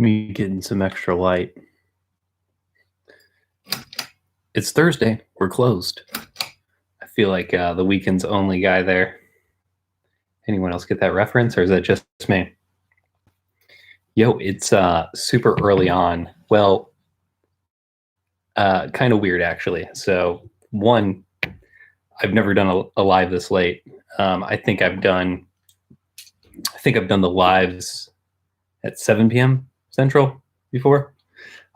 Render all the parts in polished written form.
Me getting some extra light. It's Thursday. We're closed. I feel like the weekend's only guy there. Anyone else get that reference, or is that just me? Yo, it's super early on. Well, kind of weird actually. So one, I've never done a live this late. I think I've done the lives at 7 p.m. Central before.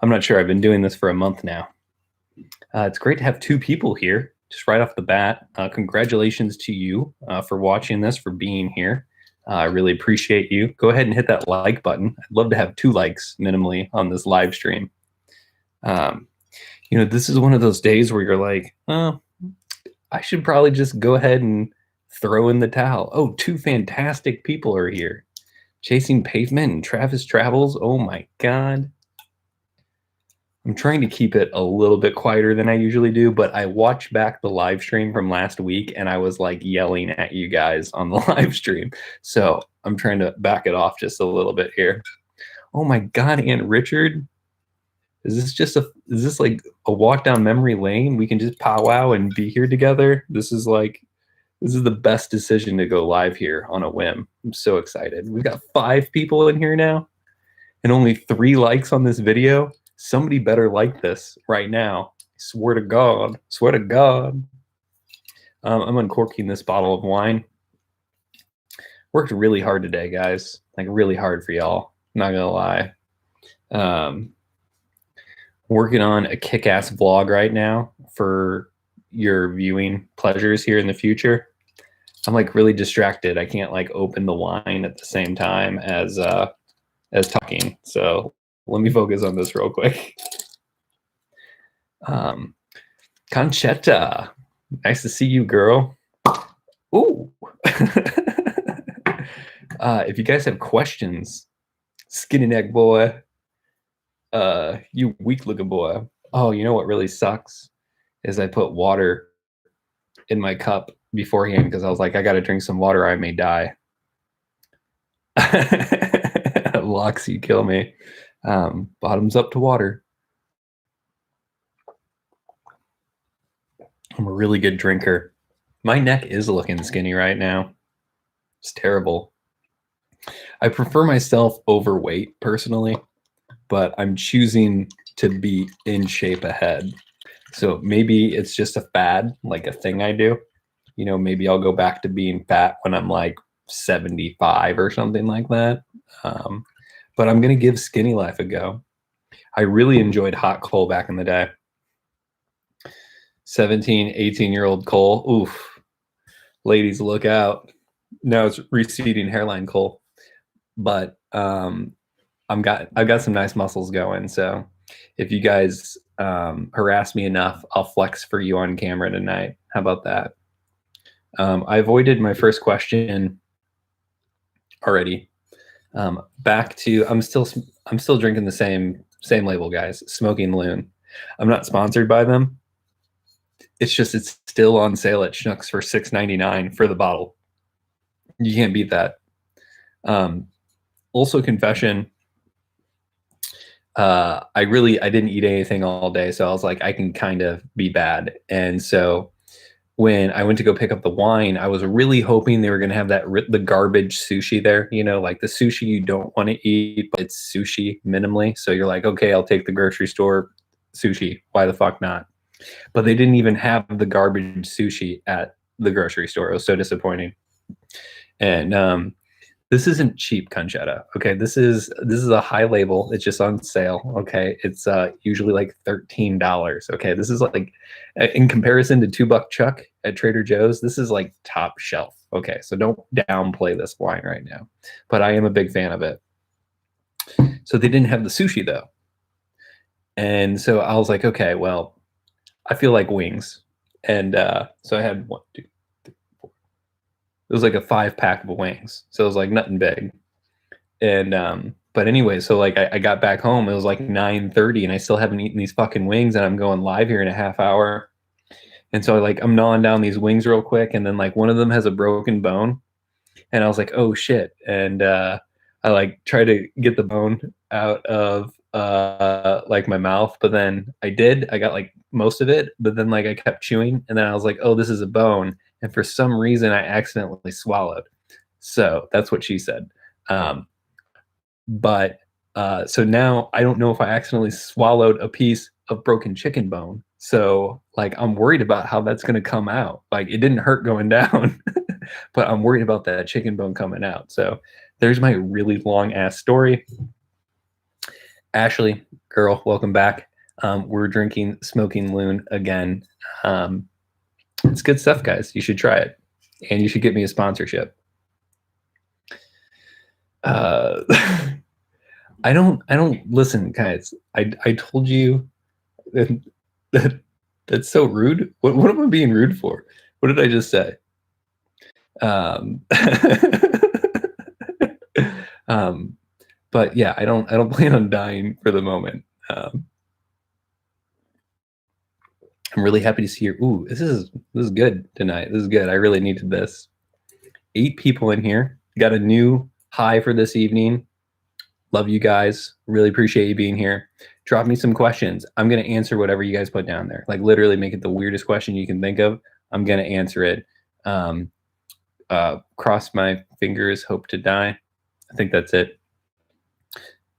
I'm not sure. I've been doing this for a month now. It's great to have two people here just right off the bat. Congratulations to you for watching this, for being here. I really appreciate you. Go ahead and hit that like button. I'd love to have 2 likes minimally on this live stream. This is one of those days where you're like, oh, I should probably just go ahead and throw in the towel. Oh, 2 fantastic people are here. Chasing Pavement and Travis Travels. Oh my God. I'm trying to keep it a little bit quieter than I usually do, but I watched back the live stream from last week and I was like yelling at you guys on the live stream. So I'm trying to back it off just a little bit here. Oh my God, Aunt Richard. Is this like a walk down memory lane? We can just powwow and be here together. This is the best decision to go live here on a whim. I'm so excited. We've got 5 people in here now and only 3 likes on this video. Somebody better like this right now. Swear to God. Swear to God. I'm uncorking this bottle of wine. Worked really hard today, guys. Like really hard for y'all. Not gonna lie. Working on a kick-ass vlog right now for your viewing pleasures here in the future. I'm like really distracted. I can't like open the wine at the same time as talking. So let me focus on this real quick. Conchetta, nice to see you, girl. Ooh. If you guys have questions, skinny neck boy, you weak looking boy. Oh, you know what really sucks is I put water in my cup beforehand because I was like, I got to drink some water. I may die. Loxy, kill me. Bottoms up to water. I'm a really good drinker. My neck is looking skinny right now. It's terrible. I prefer myself overweight personally, but I'm choosing to be in shape ahead. So maybe it's just a fad, like a thing I do. Maybe I'll go back to being fat when I'm like 75 or something like that. But I'm going to give skinny life a go. I really enjoyed hot Cole back in the day. 17, 18-year-old Cole. Oof. Ladies, look out. Now it's receding hairline Cole. But I've got some nice muscles going. So if you guys harass me enough, I'll flex for you on camera tonight. How about that? I avoided my first question already. Back to I'm still drinking the same label, guys. Smoking Loon. I'm not sponsored by them. It's still on sale at Schnucks for $6.99 for the bottle. You can't beat that. Also, confession. I didn't eat anything all day, so I was like, I can kind of be bad. And so when I went to go pick up the wine, I was really hoping they were going to have the garbage sushi there, like the sushi you don't want to eat, but it's sushi minimally. So you're like, okay, I'll take the grocery store sushi. Why the fuck not? But they didn't even have the garbage sushi at the grocery store. It was so disappointing. And this isn't cheap Conchetta. Okay, this is a high label. It's just on sale. Okay, it's usually like $13. Okay, this is like in comparison to $2 Chuck at Trader Joe's. This is like top shelf. Okay, so don't downplay this wine right now. But I am a big fan of it. So they didn't have the sushi though, and so I was like, okay, well, I feel like wings, and so I had 1, 2, 3, 4. It was like a 5-pack of wings, so it was like nothing big. And but anyway, so like I got back home, it was like 9:30, and I still haven't eaten these fucking wings, and I'm going live here in a half hour. And so I'm gnawing down these wings real quick, and then like one of them has a broken bone, and I was like, oh shit. And I like try to get the bone out of like my mouth, but then I got like most of it, but then like I kept chewing and then I was like, oh, this is a bone. And for some reason I accidentally swallowed. So that's what she said. Um, but so now I don't know if I accidentally swallowed a piece of broken chicken bone. So like I'm worried about how that's gonna come out. Like it didn't hurt going down, but I'm worried about that chicken bone coming out. So there's my really long ass story. Ashley, girl, welcome back. We're drinking Smoking Loon again. It's good stuff, guys. You should try it, and you should get me a sponsorship. I don't listen, guys. I told you that, that's so rude. What am I being rude for? What did I just say? Um, but yeah, I don't plan on dying for the moment. I'm really happy to see you. Ooh, this is good tonight. This is good. I really needed this. 8 people in here. Got a new high for this evening. Love you guys. Really appreciate you being here. Drop me some questions. I'm going to answer whatever you guys put down there. Like literally make it the weirdest question you can think of. I'm going to answer it. Cross my fingers, hope to die. I think that's it.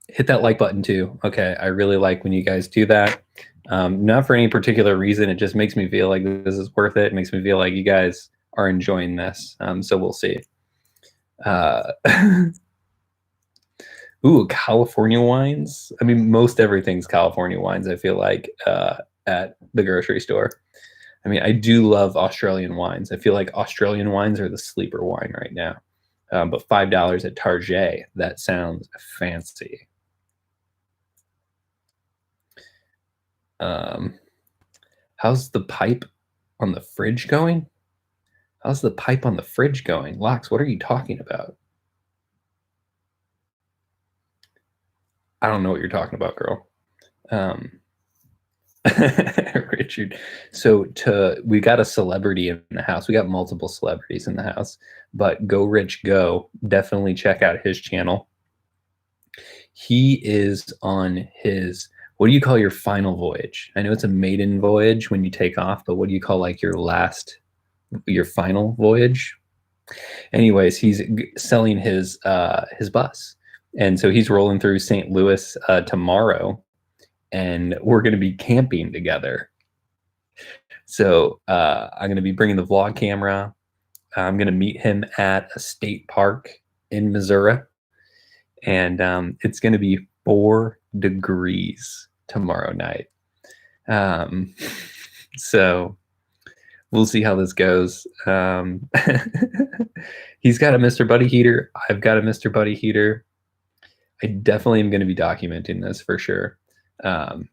Hit that like button too. Okay. I really like when you guys do that. Not for any particular reason. It just makes me feel like this is worth it. It makes me feel like you guys are enjoying this. So we'll see. Ooh, California wines. I mean, most everything's California wines, I feel like, at the grocery store. I mean, I do love Australian wines. I feel like Australian wines are the sleeper wine right now. But $5 at Target, that sounds fancy. How's the pipe on the fridge going? How's the pipe on the fridge going? Lox, what are you talking about? I don't know what you're talking about, girl. Richard. So we got a celebrity in the house. We got multiple celebrities in the house, but Go Rich Go, definitely check out his channel. He is on his, what do you call your final voyage? I know it's a maiden voyage when you take off, but what do you call like your final voyage? Anyways, he's selling his bus. And so he's rolling through St. Louis tomorrow, and we're going to be camping together. So I'm going to be bringing the vlog camera. I'm going to meet him at a state park in Missouri, and it's going to be 4 degrees tomorrow night. So we'll see how this goes. He's got a Mr. Buddy heater. I've got a Mr. Buddy heater. I definitely am going to be documenting this for sure. And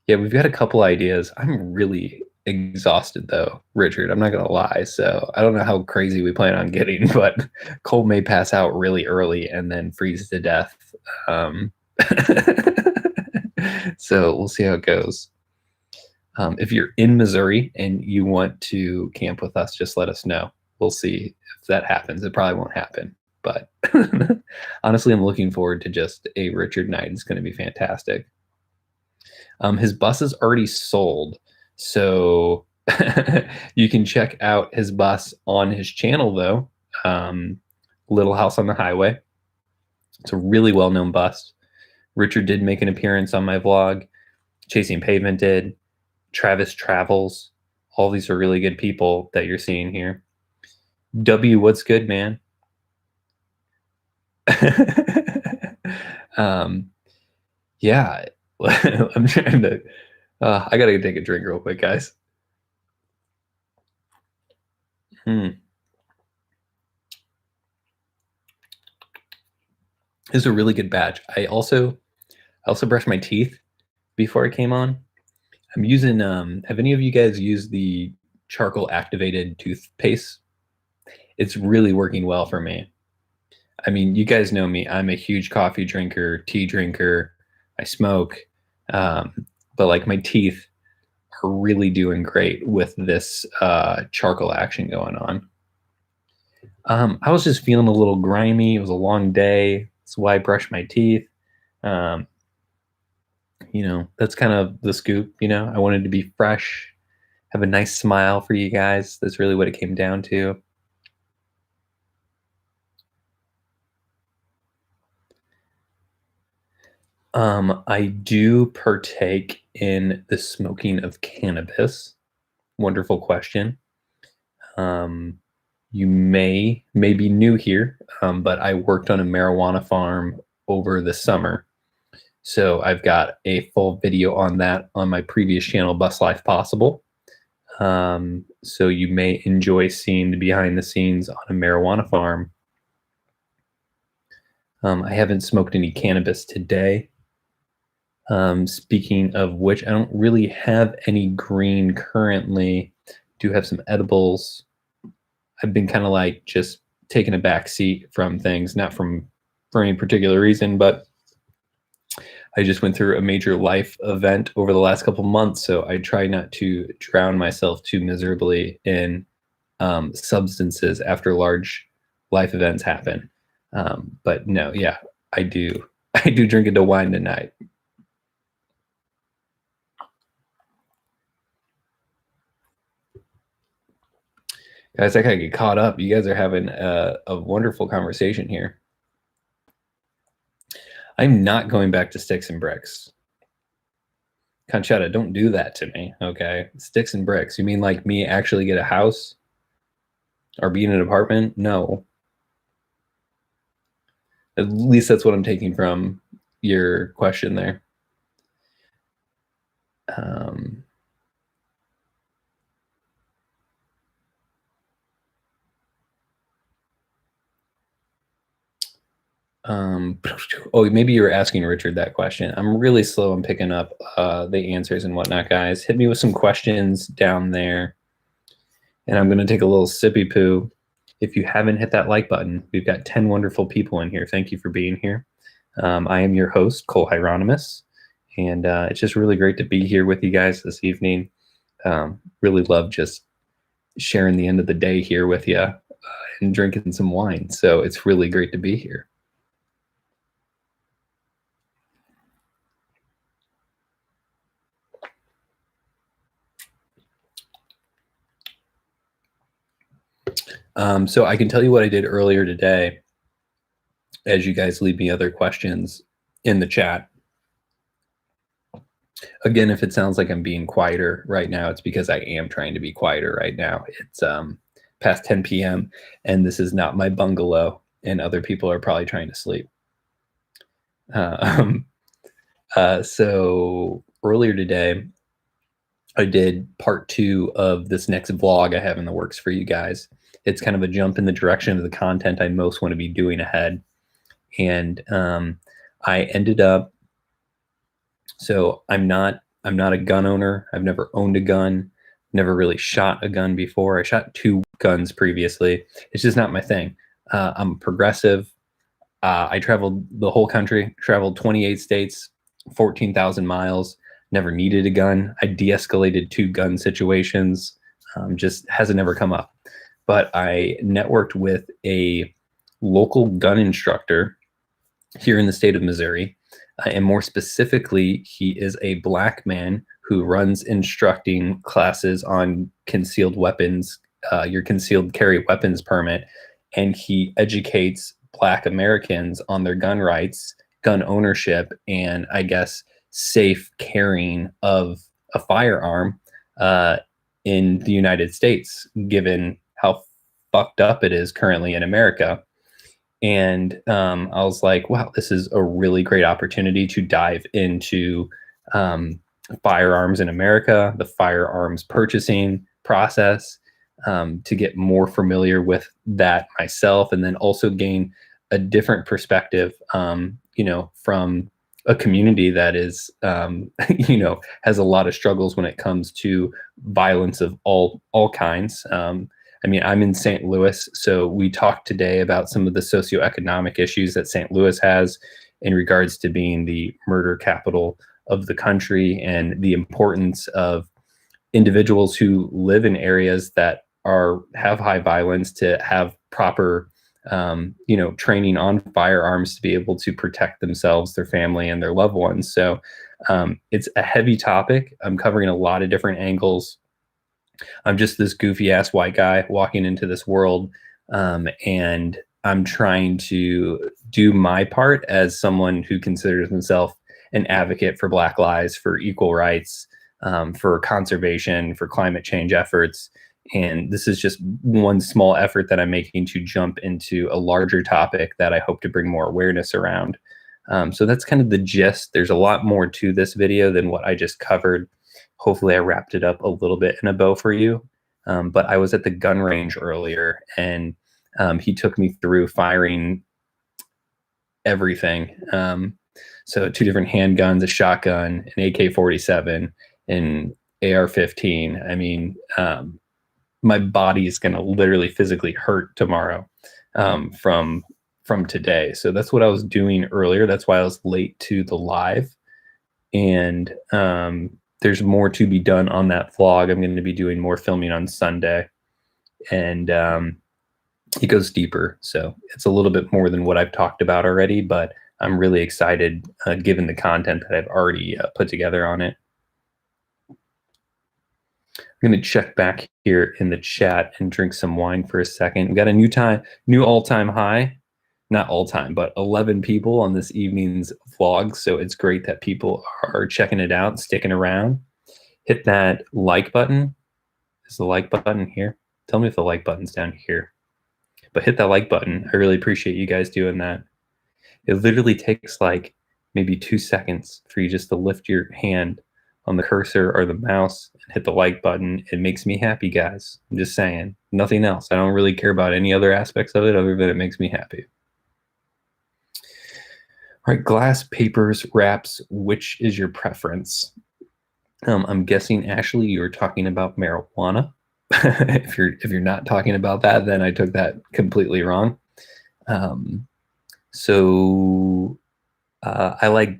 yeah, we've got a couple ideas. I'm really exhausted though, Richard. I'm not going to lie. So I don't know how crazy we plan on getting, but Cole may pass out really early and then freeze to death. So we'll see how it goes. If you're in Missouri and you want to camp with us, just let us know. We'll see if that happens. It probably won't happen, but honestly, I'm looking forward to just a Richard night. It's going to be fantastic. His bus is already sold, so you can check out his bus on his channel, though. Little House on the Highway. It's a really well-known bus. Richard did make an appearance on my vlog. Chasing Pavement did. Travis Travels. All these are really good people that you're seeing here. W, what's good, man? Yeah, I'm trying to. I gotta take a drink real quick, guys. This is a really good batch. I also brushed my teeth before I came on. I'm using. Have any of you guys used the charcoal activated toothpaste? It's really working well for me. I mean, you guys know me. I'm a huge coffee drinker, tea drinker. I smoke, but like my teeth are really doing great with this charcoal action going on. I was just feeling a little grimy. It was a long day. That's why I brushed my teeth. Um, that's kind of the scoop. I wanted to be fresh, have a nice smile for you guys. That's really what it came down to. I do partake in the smoking of cannabis. Wonderful question. Um, you may be new here, but I worked on a marijuana farm over the summer. So I've got a full video on that on my previous channel, Bus Life Possible. So you may enjoy seeing the behind the scenes on a marijuana farm. I haven't smoked any cannabis today. Speaking of which, I don't really have any green currently. Do have some edibles. I've been kind of like just taking a back seat from things, not for any particular reason, but I just went through a major life event over the last couple months, so I try not to drown myself too miserably in substances after large life events happen. But no, yeah, I do. I do drink a to wine tonight. Guys, I gotta get caught up. You guys are having a wonderful conversation here. I'm not going back to sticks and bricks. Conchetta, don't do that to me, okay? Sticks and bricks. You mean like me actually get a house or be in an apartment? No. At least that's what I'm taking from your question there. Oh, maybe you were asking Richard that question. I'm really slow on picking up the answers and whatnot, guys. Hit me with some questions down there. And I'm going to take a little sippy poo. If you haven't hit that like button, we've got 10 wonderful people in here. Thank you for being here. I am your host, Cole Hieronymus, and it's just really great to be here with you guys this evening. Really love just sharing the end of the day here with you and drinking some wine. So it's really great to be here. So I can tell you what I did earlier today as you guys leave me other questions in the chat. Again, if it sounds like I'm being quieter right now, it's because I am trying to be quieter right now. It's past 10 p.m. and this is not my bungalow, and other people are probably trying to sleep. So earlier today, I did part 2 of this next vlog I have in the works for you guys. It's kind of a jump in the direction of the content I most want to be doing ahead. And I ended up, so I'm not a gun owner. I've never owned a gun, never really shot a gun before. I shot 2 guns previously. It's just not my thing. I'm progressive. I traveled the whole country, traveled 28 states, 14,000 miles, never needed a gun. I de-escalated 2 gun situations, just hasn't ever come up. But I networked with a local gun instructor here in the state of Missouri. And more specifically, he is a black man who runs instructing classes on concealed weapons, your concealed carry weapons permit. And he educates Black Americans on their gun rights, gun ownership, and I guess safe carrying of a firearm in the United States, given how fucked up it is currently in America. And I was like, wow, this is a really great opportunity to dive into firearms in America, the firearms purchasing process, to get more familiar with that myself, and then also gain a different perspective, from a community that is, has a lot of struggles when it comes to violence of all kinds. I mean, I'm in St. Louis, so we talked today about some of the socioeconomic issues that St. Louis has in regards to being the murder capital of the country, and the importance of individuals who live in areas that have high violence to have proper training on firearms to be able to protect themselves, their family, and their loved ones. So it's a heavy topic. I'm covering a lot of different angles. I'm just this goofy ass white guy walking into this world, and I'm trying to do my part as someone who considers himself an advocate for Black lives, for equal rights, for conservation, for climate change efforts. And this is just one small effort that I'm making to jump into a larger topic that I hope to bring more awareness around. So that's kind of the gist. There's a lot more to this video than what I just covered. Hopefully I wrapped it up a little bit in a bow for you. But I was at the gun range earlier, and he took me through firing everything. So 2 different handguns, a shotgun, an AK-47, an AR-15. I mean, my body is going to literally physically hurt tomorrow from today. So that's what I was doing earlier. That's why I was late to the live. And there's more to be done on that vlog. I'm going to be doing more filming on Sunday. And it goes deeper. So it's a little bit more than what I've talked about already, but I'm really excited given the content that I've already put together on it. I'm going to check back here in the chat and drink some wine for a second. We got a new all-time high, not all-time, but 11 people on this evening's vlog. So it's great that people are checking it out, sticking around. Hit that like button. Is the like button here? Tell me if the like button's down here. But hit that like button. I really appreciate you guys doing that. It literally takes like maybe 2 seconds for you just to lift your hand on the cursor or the mouse and hit the like button. It makes me happy, guys. I'm just saying. Nothing else. I don't really care about any other aspects of it other than it makes me happy. All right, glass, papers, wraps, which is your preference? I'm guessing, Ashley, you're talking about marijuana. if you're not talking about that, then I took that completely wrong. So I like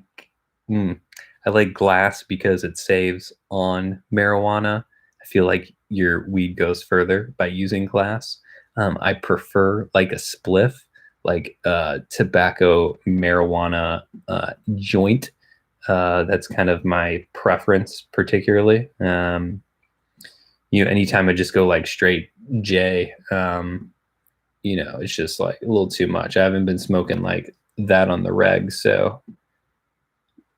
glass because it saves on marijuana. I feel like your weed goes further by using glass. I prefer like a spliff, like tobacco marijuana joint. That's kind of my preference, particularly. Anytime I just go like straight J, it's just like a little too much. I haven't been smoking like that on the reg, so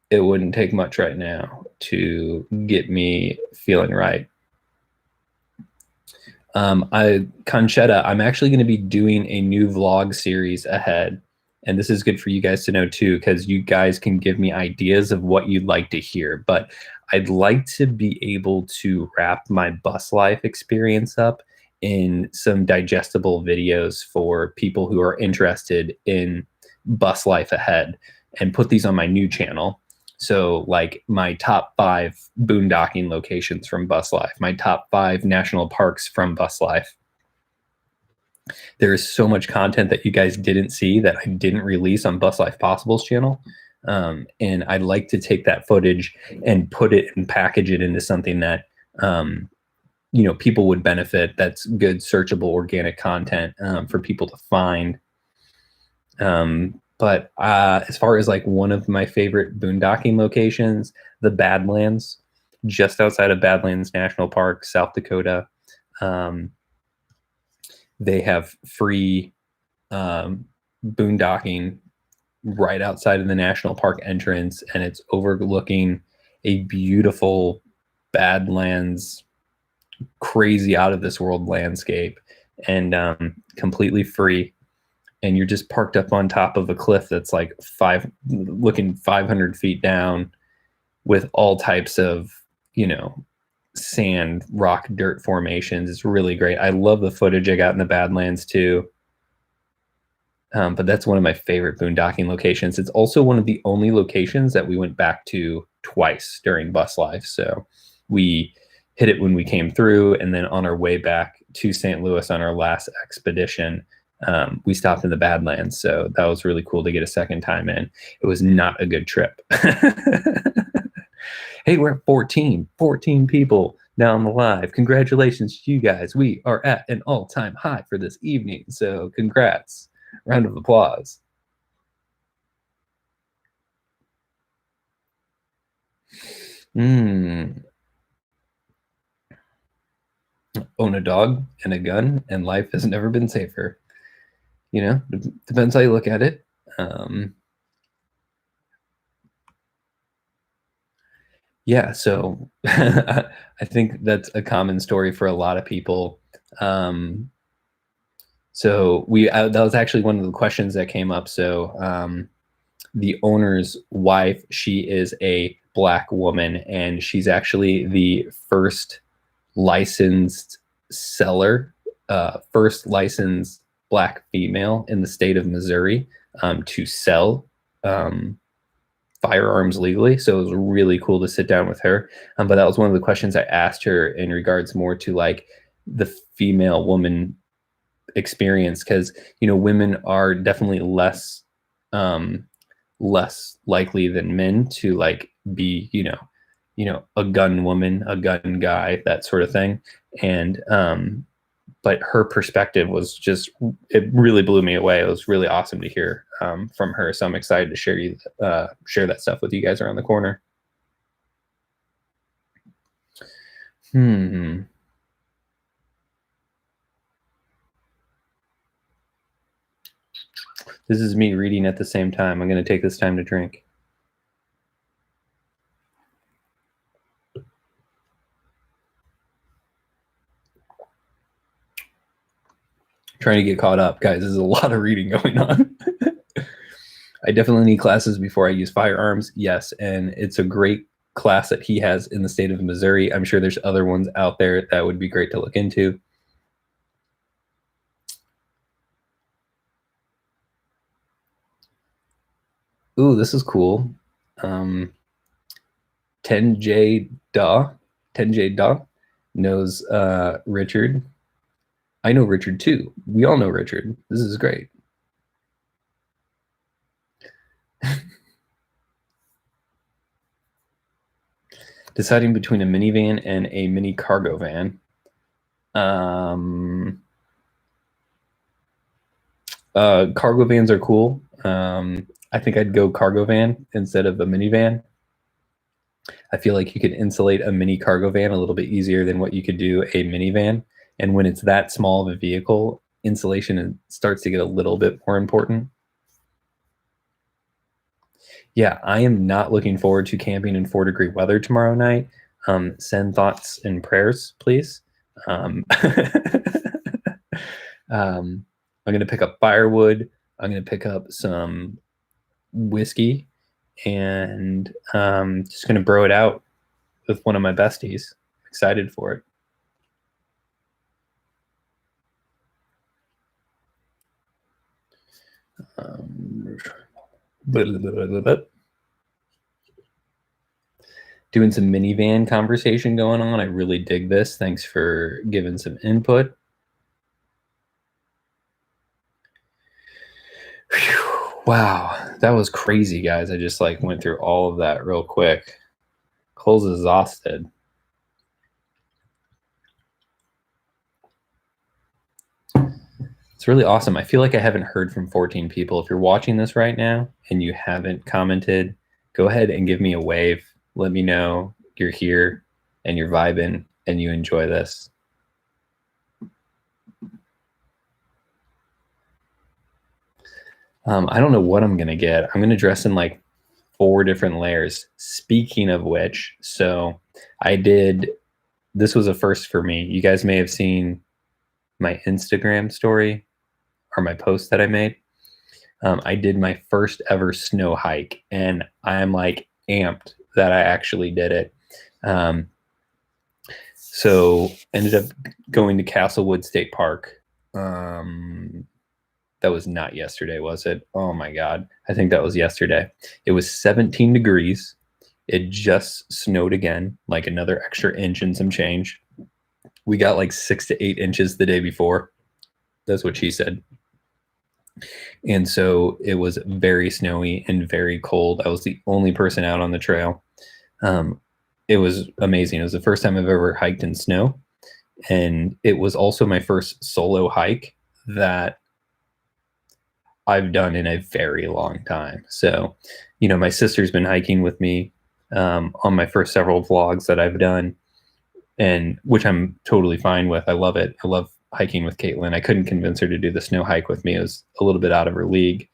it wouldn't take much right now to get me feeling right. Conchetta, I'm actually going to be doing a new vlog series ahead. And this is good for you guys to know too, because you guys can give me ideas of what you'd like to hear. But I'd like to be able to wrap my bus life experience up in some digestible videos for people who are interested in bus life ahead, and put these on my new channel. So like my top 5 boondocking locations from bus life, my top 5 national parks from bus life. There is so much content that you guys didn't see that I didn't release on Bus Life Possibles channel. And I'd like to take that footage and put it and package it into something that, people would benefit. That's good, searchable, organic content for people to find. But as far as like one of my favorite boondocking locations, the Badlands, just outside of Badlands National Park, South Dakota. They have free boondocking right outside of the national park entrance, and it's overlooking a beautiful Badlands, crazy out of this world landscape, and completely free. And you're just parked up on top of a cliff that's like looking 500 feet down, with all types of, sand, rock, dirt formations. It's really great. I love the footage I got in the Badlands too. But that's one of my favorite boondocking locations. It's also one of the only locations that we went back to twice during bus life. So we hit it when we came through, and then on our way back to St. Louis on our last expedition, we stopped in the Badlands. So that was really cool to get a second time in. It was not a good trip. Hey, we're at 14 people. Now I'm alive. Congratulations to you guys. We are at an all-time high for this evening. So congrats. Round of applause. Own a dog and a gun, and life has never been safer. You know, depends how you look at it. Yeah, so I think that's a common story for a lot of people. So that was actually one of the questions that came up. So the owner's wife, she is a Black woman, and she's actually the first licensed seller, first licensed Black female in the state of Missouri to sell firearms legally. So it was really cool to sit down with her. But that was one of the questions I asked her in regards more to like the female woman experience, because women are definitely less less likely than men to like be a gun woman, a gun guy, that sort of thing. And but her perspective was just, it really blew me away. It was really awesome to hear from her. So I'm excited to share that stuff with you guys around the corner. This is me reading at the same time. I'm going to take this time to drink. Trying to get caught up, guys. There's a lot of reading going on. I definitely need classes before I use firearms. Yes, and it's a great class that he has in the state of Missouri. I'm sure there's other ones out there that would be great to look into. Ooh, this is cool. 10J Daw knows Richard. I know Richard too. We all know Richard. This is great. Deciding between a minivan and a mini cargo van. Cargo vans are cool. I think I'd go cargo van instead of a minivan. I feel like you could insulate a mini cargo van a little bit easier than what you could do a minivan. And when it's that small of a vehicle, insulation starts to get a little bit more important. Yeah, I am not looking forward to camping in 4-degree weather tomorrow night. Send thoughts and prayers, please. I'm going to pick up firewood. I'm going to pick up some whiskey, and just going to bro it out with one of my besties. Excited for it. Doing some minivan conversation going on. I really dig this. Thanks for giving some input. Whew. Wow, that was crazy, guys. I just like went through all of that real quick. Cole's exhausted. It's really awesome. I feel like I haven't heard from 14 people. If you're watching this right now and you haven't commented, go ahead and give me a wave. Let me know you're here and you're vibing and you enjoy this. I don't know what I'm going to get. I'm going to dress in like 4 different layers. Speaking of which, so this was a first for me. You guys may have seen my Instagram story or my post that I made. I did my first ever snow hike, and I'm like amped that I actually did it. So ended up going to Castlewood State Park. That was not yesterday, was it? Oh my God. I think that was yesterday. It was 17 degrees. It just snowed again, like another extra inch and some change. We got like 6 to 8 inches the day before. That's what she said. And so it was very snowy and very cold. I was the only person out on the trail. it was amazing. It was the first time I've ever hiked in snow, and it was also my first solo hike that I've done in a very long time. So, my sister's been hiking with me on my first several vlogs that I've done, and which I'm totally fine with. I love it. I love hiking with Caitlin. I couldn't convince her to do the snow hike with me. It was a little bit out of her league.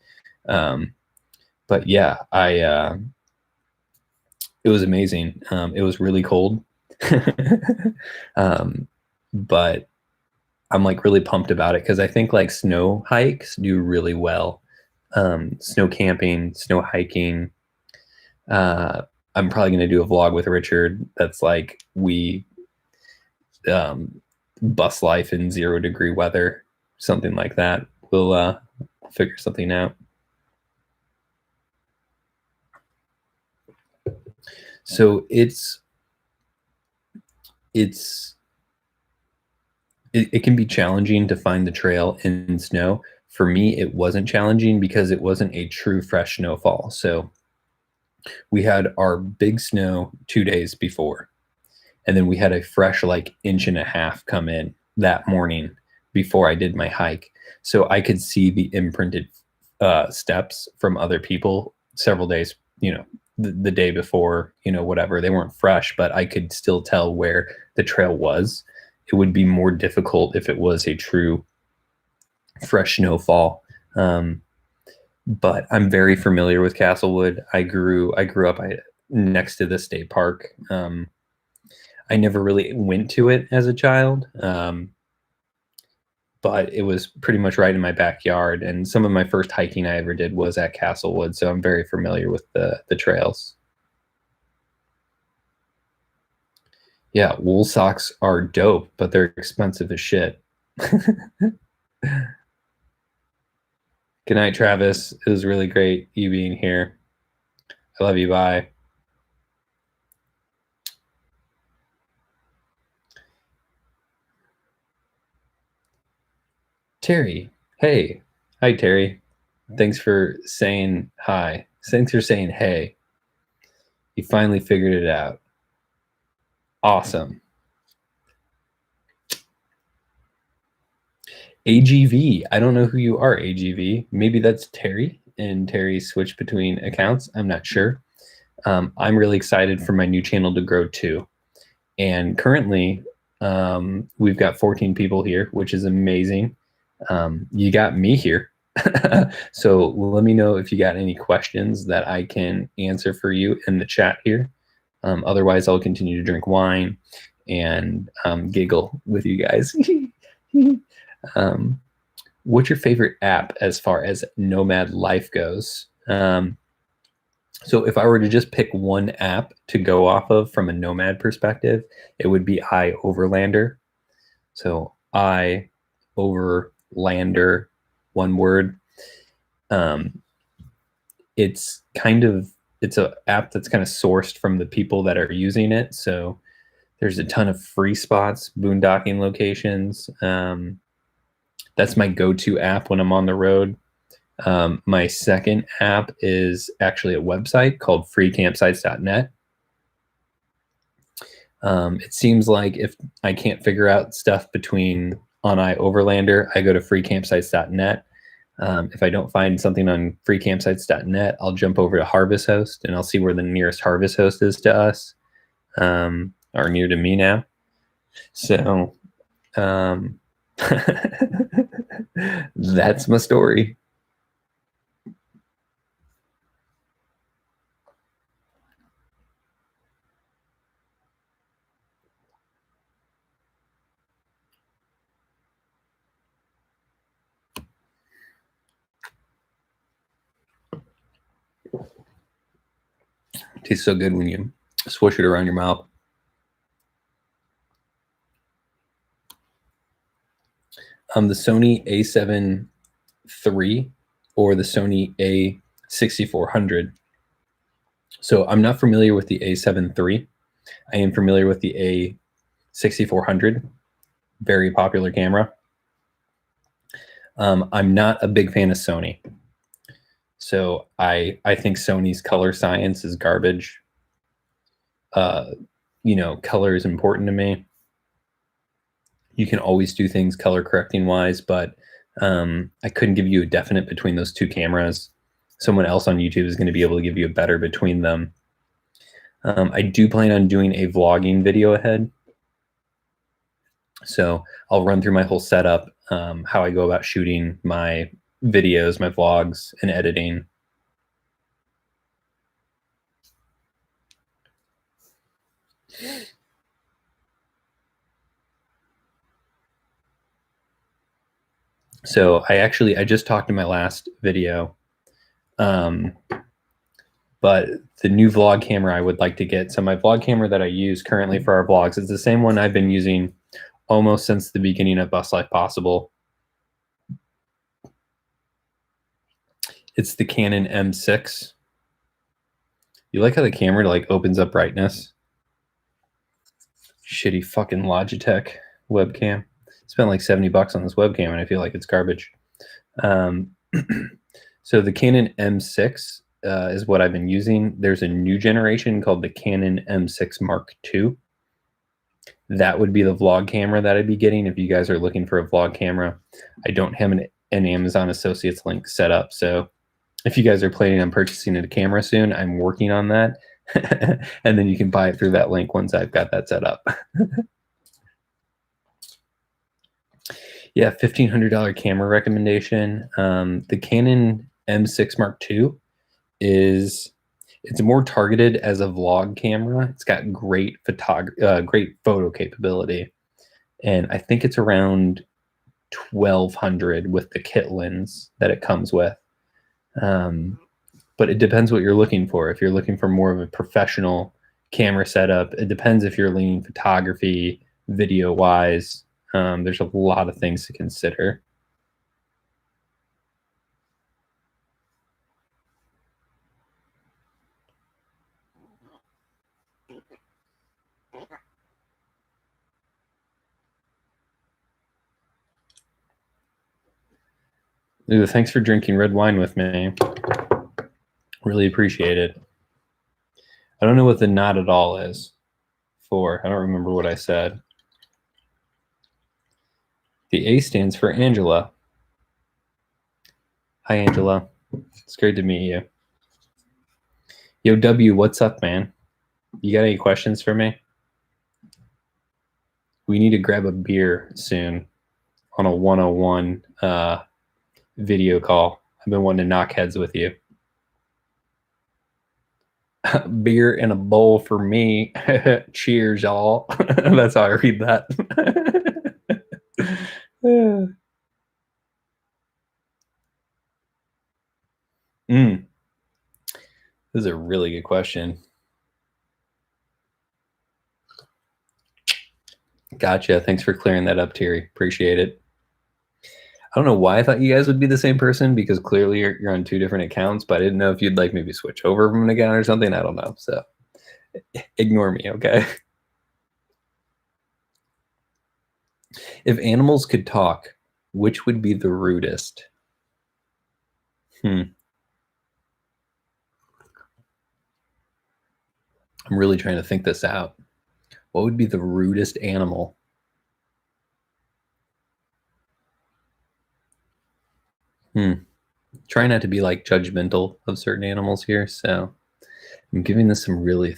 But yeah, it was amazing. It was really cold. But I'm like really pumped about it because I think like snow hikes do really well. Snow camping, snow hiking. I'm probably going to do a vlog with Richard that's like we bus life in 0-degree weather, something like that. We'll figure something out. So it can be challenging to find the trail in snow. For me, it wasn't challenging because it wasn't a true fresh snowfall. So we had our big snow 2 days before, and then we had a fresh like inch and a half come in that morning before I did my hike. So I could see the imprinted steps from other people several days, the day before, whatever. They weren't fresh, but I could still tell where the trail was. It would be more difficult if it was a true fresh snowfall. But I'm very familiar with Castlewood. I grew up next to the state park. I never really went to it as a child, but it was pretty much right in my backyard. And some of my first hiking I ever did was at Castlewood, so I'm very familiar with the trails. Yeah, wool socks are dope, but they're expensive as shit. Good night, Travis. It was really great you being here. I love you. Bye. Terry. Hey. Hi, Terry. Thanks for saying hi. Thanks for saying hey. You finally figured it out. Awesome. AGV. I don't know who you are, AGV. Maybe that's Terry, and Terry switched between accounts. I'm not sure. I'm really excited for my new channel to grow too. And currently, we've got 14 people here, which is amazing. You got me here. So let me know if you got any questions that I can answer for you in the chat here. Otherwise, I'll continue to drink wine and giggle with you guys. What's your favorite app as far as nomad life goes? So if I were to just pick one app to go off of from a nomad perspective, it would be iOverlander. So iOverlander, one word. It's an app that's kind of sourced from the people that are using it. So there's a ton of free spots, boondocking locations. That's my go-to app when I'm on the road. My second app is actually a website called freecampsites.net. It seems like if I can't figure out stuff on iOverlander, I go to freecampsites.net. If I don't find something on freecampsites.net, I'll jump over to Harvest Host and I'll see where the nearest Harvest Host is to us, or near to me now. So that's my story. Tastes so good when you swish it around your mouth. The Sony A7 III or the Sony A6400. So I'm not familiar with the A7 III. I am familiar with the A6400, very popular camera. I'm not a big fan of Sony. So I think Sony's color science is garbage. you know, color is important to me. You can always do things color correcting wise, but I couldn't give you a definite between those two cameras. Someone else on YouTube is going to be able to give you a better between them. I do plan on doing a vlogging video ahead. So I'll run through my whole setup, how I go about shooting my videos, my vlogs, and editing. So I just talked in my last video, but the new vlog camera I would like to get. So my vlog camera that I use currently for our vlogs is the same one I've been using almost since the beginning of Bus Life Possible. It's the Canon M6. You like how the camera like opens up brightness? Shitty fucking Logitech webcam. Spent like $70 on this webcam and I feel like it's garbage. So the Canon M6 is what I've been using. There's a new generation called the Canon M6 Mark II. That would be the vlog camera that I'd be getting if you guys are looking for a vlog camera. I don't have an Amazon Associates link set up, so if you guys are planning on purchasing a camera soon, I'm working on that. And then you can buy it through that link once I've got that set up. Yeah, $1,500 camera recommendation. The Canon M6 Mark II it's more targeted as a vlog camera. It's got great great photo capability, and I think it's around 1,200 with the kit lens that it comes with. But it depends what you're looking for. If you're looking for more of a professional camera setup, it depends if you're leaning photography, video wise. There's a lot of things to consider. Ooh, thanks for drinking red wine with me. Really appreciate it. I don't know what the not at all is for. I don't remember what I said. The A stands for Angela. Hi, Angela. It's great to meet you. Yo, W, what's up, man? You got any questions for me? We need to grab a beer soon on a 101 video call. I've been wanting to knock heads with you. Beer in a bowl for me. Cheers, y'all. That's how I read that. This is a really good question. Gotcha. Thanks for clearing that up, Terry. Appreciate it. I don't know why I thought you guys would be the same person, because clearly you're on two different accounts, but I didn't know if you'd like maybe switch over from an account or something. I don't know. So ignore me, okay? If animals could talk, which would be the rudest? I'm really trying to think this out. What would be the rudest animal? Try not to be like judgmental of certain animals here, so I'm giving this some really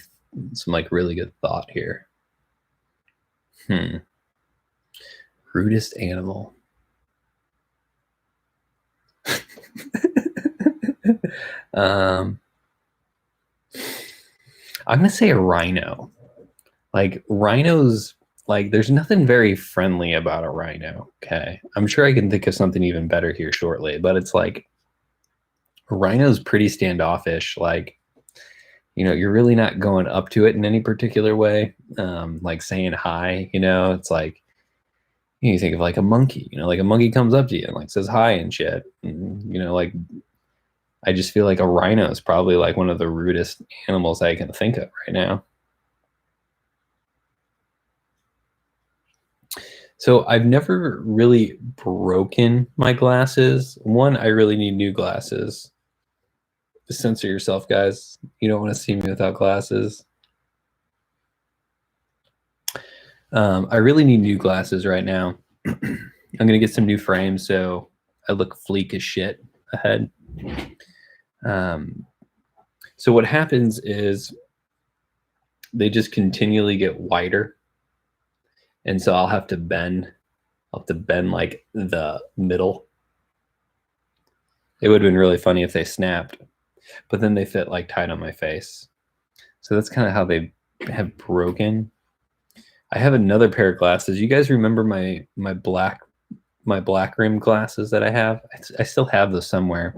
good thought here. Rudest animal. I'm gonna say a rhino. Like rhinos, like there's nothing very friendly about a rhino. Okay, I'm sure I can think of something even better here shortly, but it's like a rhino's pretty standoffish. Like, you know, you're really not going up to it in any particular way. Like saying hi, you know, it's like, you think of like a monkey, you know, like a monkey comes up to you and like says hi and shit. And, you know, like I just feel like a rhino is probably like one of the rudest animals I can think of right now. So I've never really broken my glasses. One, I really need new glasses. Just censor yourself, guys. You don't want to see me without glasses. I really need new glasses right now. I'm gonna get some new frames so I look fleek as shit ahead. So what happens is they just continually get wider, and so I'll have to bend. I'll have to bend like the middle. It would have been really funny if they snapped, but then they fit like tight on my face. So that's kind of how they have broken. I have another pair of glasses. You guys remember my black rim glasses that I have? I still have those somewhere.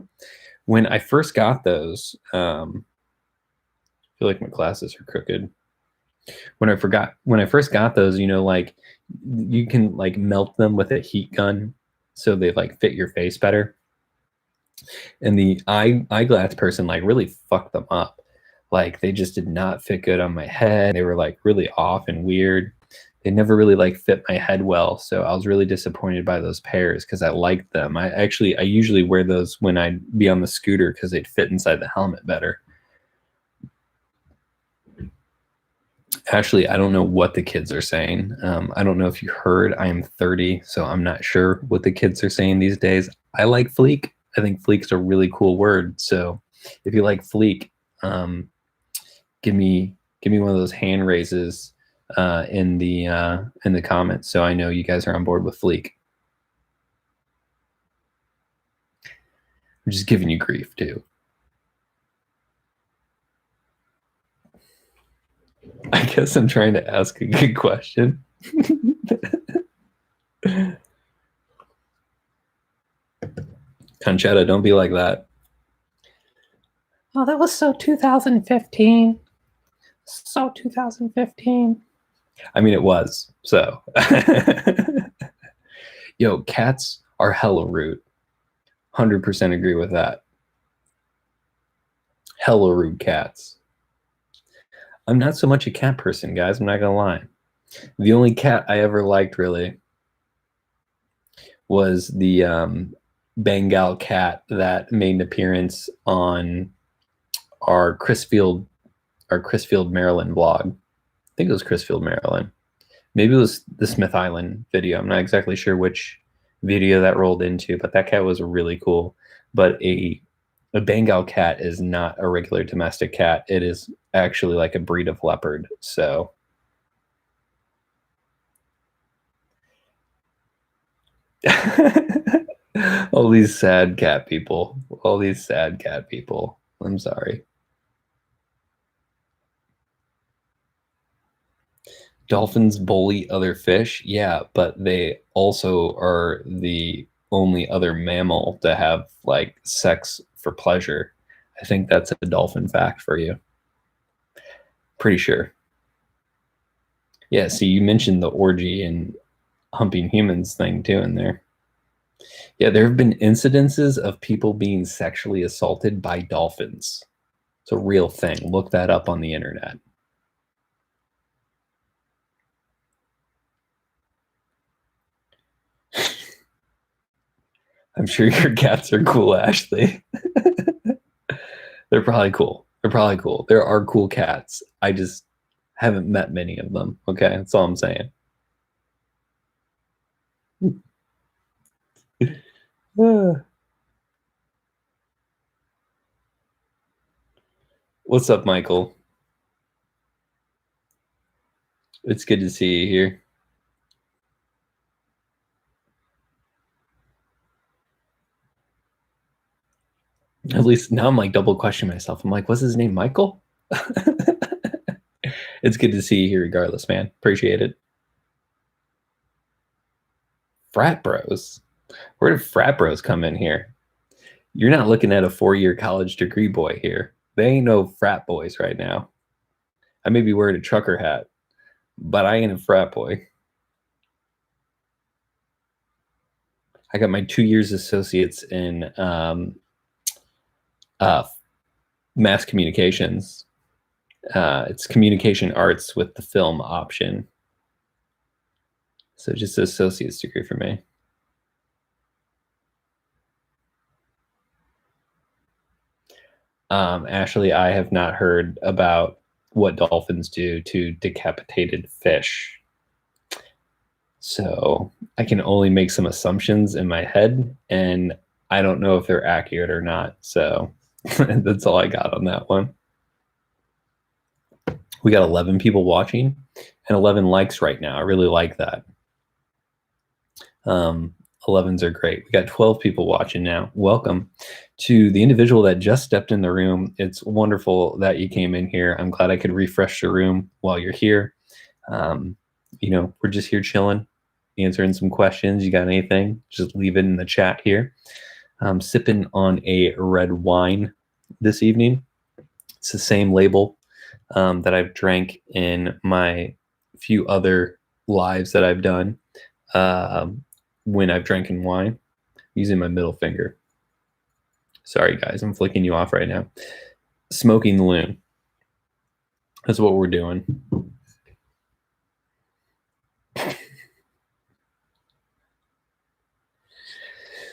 When I first got those, I feel like my glasses are crooked. When I first got those, you know, like you can like melt them with a heat gun so they like fit your face better. And the eyeglass person like really fucked them up. Like they just did not fit good on my head. They were like really off and weird. They never really like fit my head well. So I was really disappointed by those pairs because I liked them. I usually wear those when I'd be on the scooter because they'd fit inside the helmet better. Ashley, I don't know what the kids are saying. I don't know if you heard, I am 30, so I'm not sure what the kids are saying these days. I like fleek. I think fleek's a really cool word. So if you like fleek, give me one of those hand raises in the comments so I know you guys are on board with fleek. I'm just giving you grief too. I guess I'm trying to ask a good question. Conchetta, don't be like that. Oh, that was so 2015. So 2015. I mean, it was. So, yo, cats are hella rude. 100% agree with that. Hella rude cats. I'm not so much a cat person, guys. I'm not gonna lie. The only cat I ever liked really was the Bengal cat that made an appearance on our Chrisfield, Maryland blog. I think it was Chrisfield, Maryland. Maybe it was the Smith Island video. I'm not exactly sure which video that rolled into, but that cat was really cool. But a Bengal cat is not a regular domestic cat. It is actually like a breed of leopard. So all these sad cat people. All these sad cat people. I'm sorry. Dolphins bully other fish? Yeah, but they also are the only other mammal to have like sex for pleasure. I think that's a dolphin fact for you. Pretty sure. Yeah, see, you mentioned the orgy and humping humans thing too in there. Yeah, there have been incidences of people being sexually assaulted by dolphins. It's a real thing. Look that up on the internet. I'm sure your cats are cool, Ashley. They're probably cool. They're probably cool. There are cool cats. I just haven't met many of them. Okay, that's all I'm saying. What's up, Michael? It's good to see you here. At least now I'm like double questioning myself. I'm like, what's his name? Michael? It's good to see you here regardless, man. Appreciate it. Frat bros. Where did frat bros come in here? You're not looking at a 4-year college degree boy here. They ain't no frat boys right now. I may be wearing a trucker hat, but I ain't a frat boy. I got my 2 years associates in mass communications. It's communication arts with the film option. So just an associate's degree for me. Ashley, I have not heard about what dolphins do to decapitated fish. So I can only make some assumptions in my head, and I don't know if they're accurate or not. So that's all I got on that one. We got 11 people watching and 11 likes right now. I really like that. 11s are great. We got 12 people watching now. Welcome to the individual that just stepped in the room. It's wonderful that you came in here. I'm glad I could refresh the room while you're here. We're just here chilling, answering some questions. You got anything? Just leave it in the chat here. I'm sipping on a red wine this evening. It's the same label that I've drank in my few other lives that I've done. When I've drank in wine, using my middle finger. Sorry, guys, I'm flicking you off right now. Smoking the loon. That's what we're doing.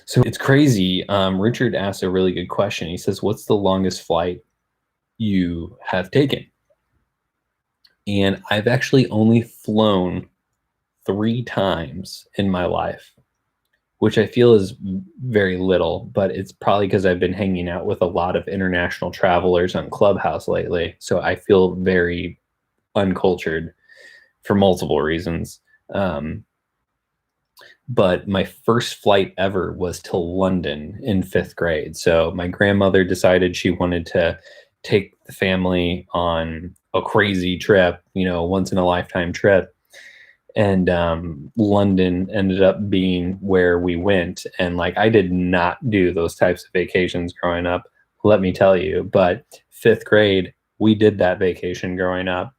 So it's crazy. Richard asked a really good question. He says, what's the longest flight you have taken? And I've actually only flown 3 times in my life, which I feel is very little, but it's probably because I've been hanging out with a lot of international travelers on Clubhouse lately. So I feel very uncultured for multiple reasons. But my first flight ever was to London in 5th grade. So my grandmother decided she wanted to take the family on a crazy trip, once in a lifetime trip. And London ended up being where we went. And I did not do those types of vacations growing up, let me tell you. But 5th grade, we did that vacation growing up.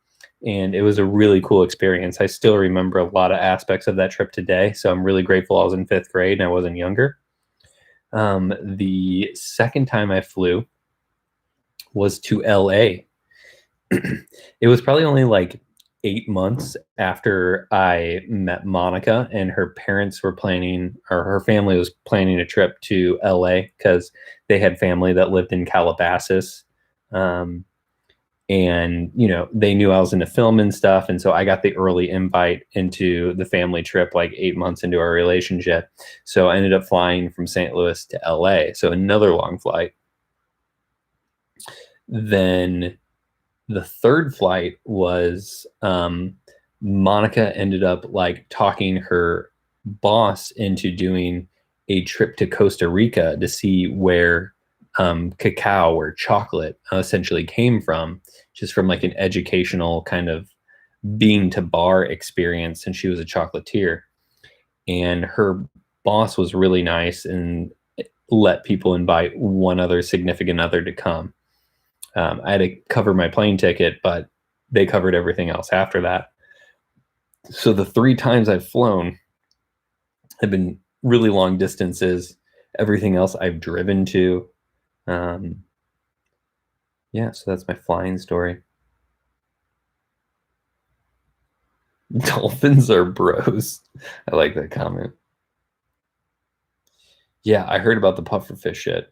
And it was a really cool experience. I still remember a lot of aspects of that trip today. So I'm really grateful I was in 5th grade and I wasn't younger. The second time I flew was to LA. It was probably only 8 months after I met Monica, and her parents were planning, or her family was planning a trip to LA because they had family that lived in Calabasas. And, they knew I was into film and stuff. And so I got the early invite into the family trip 8 months into our relationship. So I ended up flying from St. Louis to LA. So another long flight. Then the third flight was Monica ended up talking her boss into doing a trip to Costa Rica to see where cacao or chocolate essentially came from, just from an educational kind of bean to bar experience. And she was a chocolatier, and her boss was really nice and let people invite one other significant other to come. I had to cover my plane ticket, but they covered everything else after that. So the 3 times I've flown have been really long distances. Everything else I've driven to. Yeah, so that's my flying story. Dolphins are bros. I like that comment. Yeah, I heard about the pufferfish shit.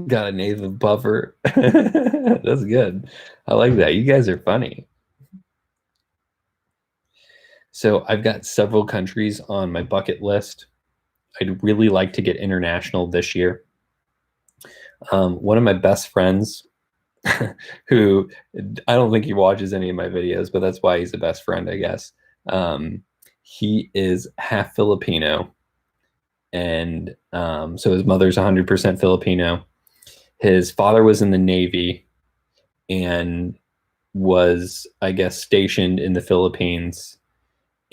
Got a native puffer. That's good. I like that. You guys are funny. So I've got several countries on my bucket list. I'd really like to get international this year. One of my best friends, who I don't think he watches any of my videos, but that's why he's the best friend, I guess. He is half Filipino. And so his mother's 100% Filipino. His father was in the Navy and was, I guess, stationed in the Philippines.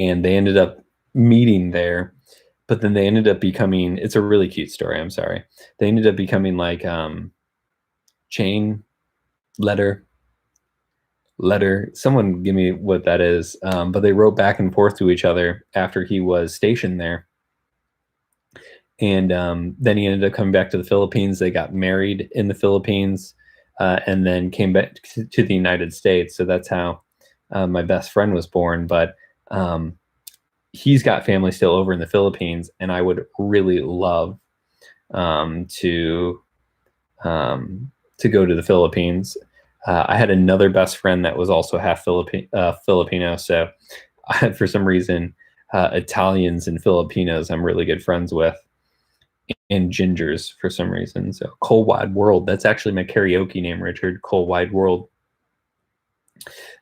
And they ended up meeting there. But then they ended up becoming, it's a really cute story, I'm sorry. They ended up becoming chain letter. Someone give me what that is. But they wrote back and forth to each other after he was stationed there. And then he ended up coming back to the Philippines. They got married in the Philippines and then came back to the United States. So that's how my best friend was born. But he's got family still over in the Philippines, and I would really love to go to the Philippines. I had another best friend that was also half Filipino. So for some reason, Italians and Filipinos I'm really good friends with, and gingers for some reason. So Cold Wide World. That's actually my karaoke name, Richard. Cold Wide World.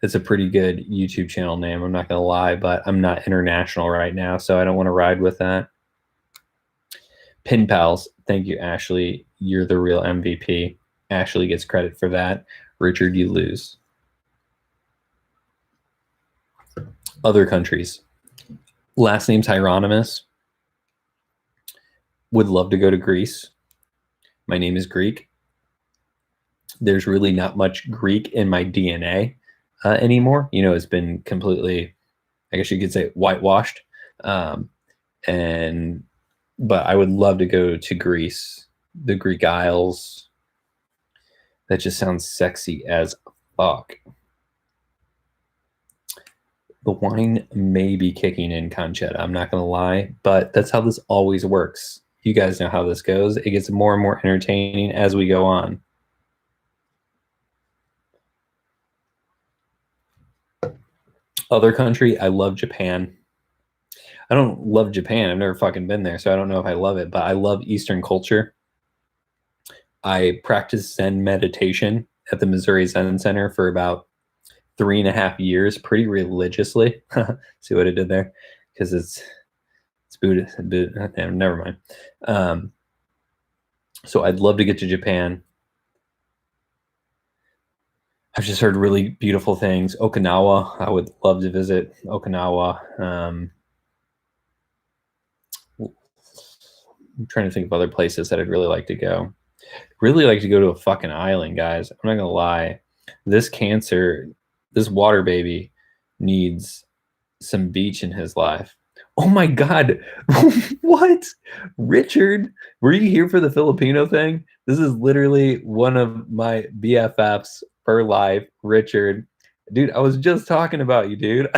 It's a pretty good YouTube channel name. I'm not going to lie, but I'm not international right now, so I don't want to ride with that. Pin Pals. Thank you, Ashley. You're the real MVP. Ashley gets credit for that. Richard, you lose. Other countries. Last name's Hieronymus. Would love to go to Greece. My name is Greek. There's really not much Greek in my DNA anymore. You know, it's been completely, I guess you could say, whitewashed. But I would love to go to Greece, the Greek Isles. That just sounds sexy as fuck. The wine may be kicking in, Conchetta. I'm not going to lie, but that's how this always works. You guys know how this goes. It gets more and more entertaining as we go on. Other country, I love Japan. I don't love Japan. I've never fucking been there, so I don't know if I love it, but I love Eastern culture. I practiced Zen meditation at the Missouri Zen Center for about 3.5 years, pretty religiously. See what I did there? Because it's Buddhist. Never mind. So I'd love to get to Japan. I've just heard really beautiful things. Okinawa, I would love to visit Okinawa. I'm trying to think of other places that I'd really like to go. Really like to go to a fucking island, guys. I'm not gonna lie. This water baby needs some beach in his life. Oh my God. What? Richard, were you here for the Filipino thing? This is literally one of my BFFs for life, Richard. Dude, I was just talking about you, dude.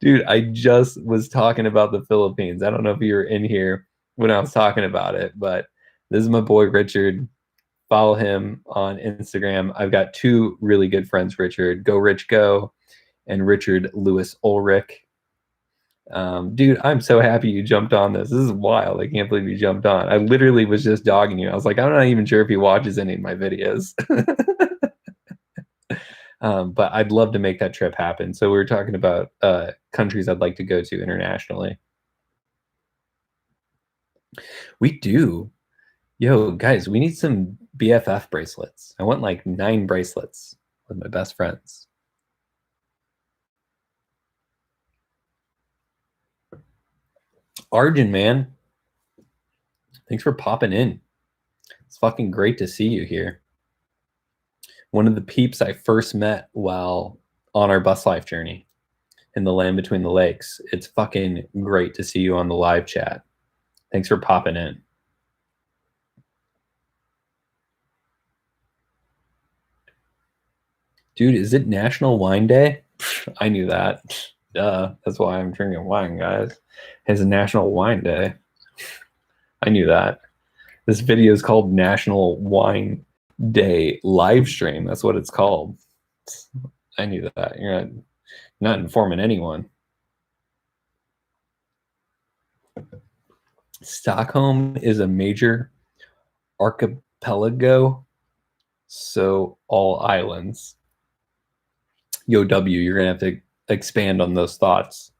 Dude, I just was talking about the Philippines. I don't know if you were in here when I was talking about it, but this is my boy, Richard. Follow him on Instagram. I've got 2 really good friends, Richard. Go Rich Go and Richard Lewis Ulrich. Dude, I'm so happy you jumped on this. This is wild. I can't believe you jumped on. I literally was just dogging you. I was like, I'm not even sure if he watches any of my videos. But I'd love to make that trip happen. So we were talking about countries I'd like to go to internationally. We do. Yo, guys, we need some BFF bracelets. I want like 9 bracelets with my best friends. Arjun, man. Thanks for popping in. It's fucking great to see you here. One of the peeps I first met while on our bus life journey in the land between the lakes. It's fucking great to see you on the live chat. Thanks for popping in. Dude, is it National Wine Day? I knew that. Duh. That's why I'm drinking wine, guys. It's a National Wine Day. I knew that. This video is called National Wine Day live stream. That's what it's called. I knew that. You're not informing anyone. Stockholm is a major archipelago, so all islands. Yo, W, you're gonna have to expand on those thoughts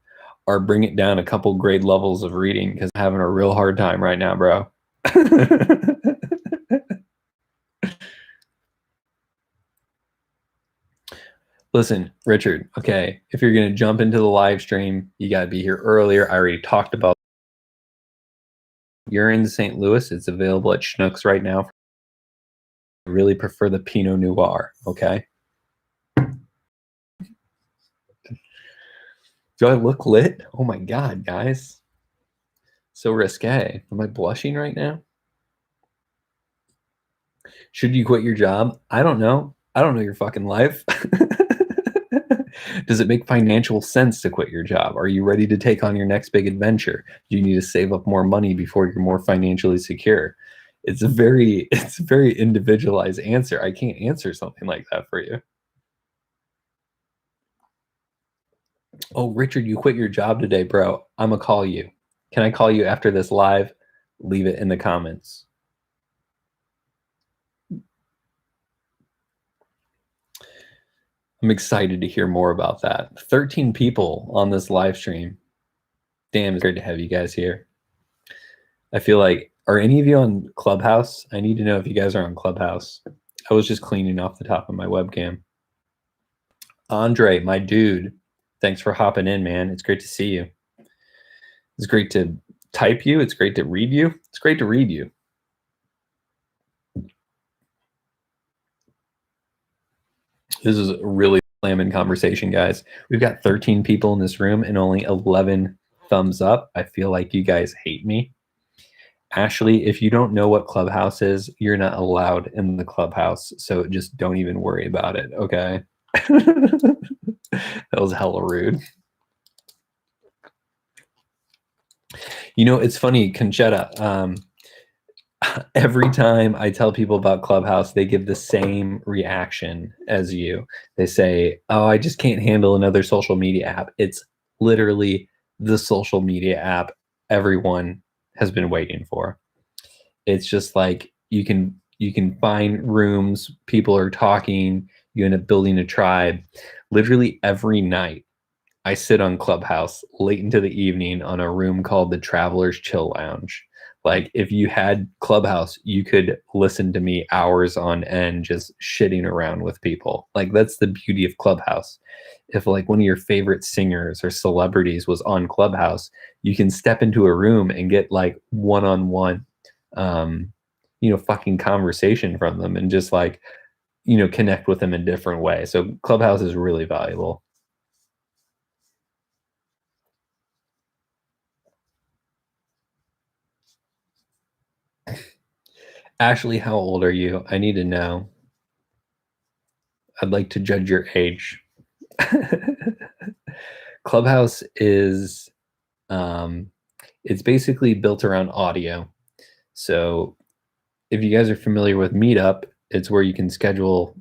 or bring it down a couple grade levels of reading because I'm having a real hard time right now, bro. Listen, Richard, okay, if you're going to jump into the live stream, you got to be here earlier. I already talked about you're in St. Louis. It's available at Schnucks right now. I really prefer the Pinot Noir, okay? Do I look lit? Oh my God, guys. So risque. Am I blushing right now? Should you quit your job? I don't know. I don't know your fucking life. Does it make financial sense to quit your job? Are you ready to take on your next big adventure? Do you need to save up more money before you're more financially secure? It's a very individualized answer. I can't answer something like that for you. Oh, Richard, you quit your job today, bro. I'm gonna call you. Can I call you after this live? Leave it in the comments. I'm excited to hear more about that. 13 people on this live stream. Damn, it's great to have you guys here. I feel like, are any of you on Clubhouse? I need to know if you guys are on Clubhouse. I was just cleaning off the top of my webcam. Andre, my dude, thanks for hopping in, man. It's great to see you. It's great to type you. It's great to read you. It's great to read you. This is a really slamming conversation, guys. We've got 13 people in this room and only 11 thumbs up. I feel like you guys hate me. Ashley, if you don't know what Clubhouse is, you're not allowed in the Clubhouse. So just don't even worry about it, okay? That was hella rude. You know, it's funny, Conchetta. Every time I tell people about Clubhouse, they give the same reaction as you. They say, oh, I just can't handle another social media app. It's literally the social media app everyone has been waiting for. It's just like you can find rooms, people are talking, you end up building a tribe. Literally every night I sit on Clubhouse late into the evening on a room called the Traveler's Chill Lounge. Like if you had Clubhouse, you could listen to me hours on end just shitting around with people. Like that's the beauty of Clubhouse. If like one of your favorite singers or celebrities was on Clubhouse, you can step into a room and get like one-on-one, fucking conversation from them and just like, connect with them in different ways. So Clubhouse is really valuable. Ashley, how old are you? I need to know. I'd like to judge your age. Clubhouse is, it's basically built around audio. So if you guys are familiar with Meetup, it's where you can schedule,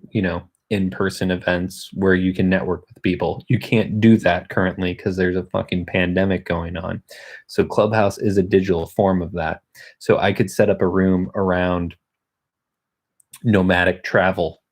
in-person events where you can network with people. You can't do that currently because there's a fucking pandemic going on. So Clubhouse is a digital form of that. So I could set up a room around nomadic travel,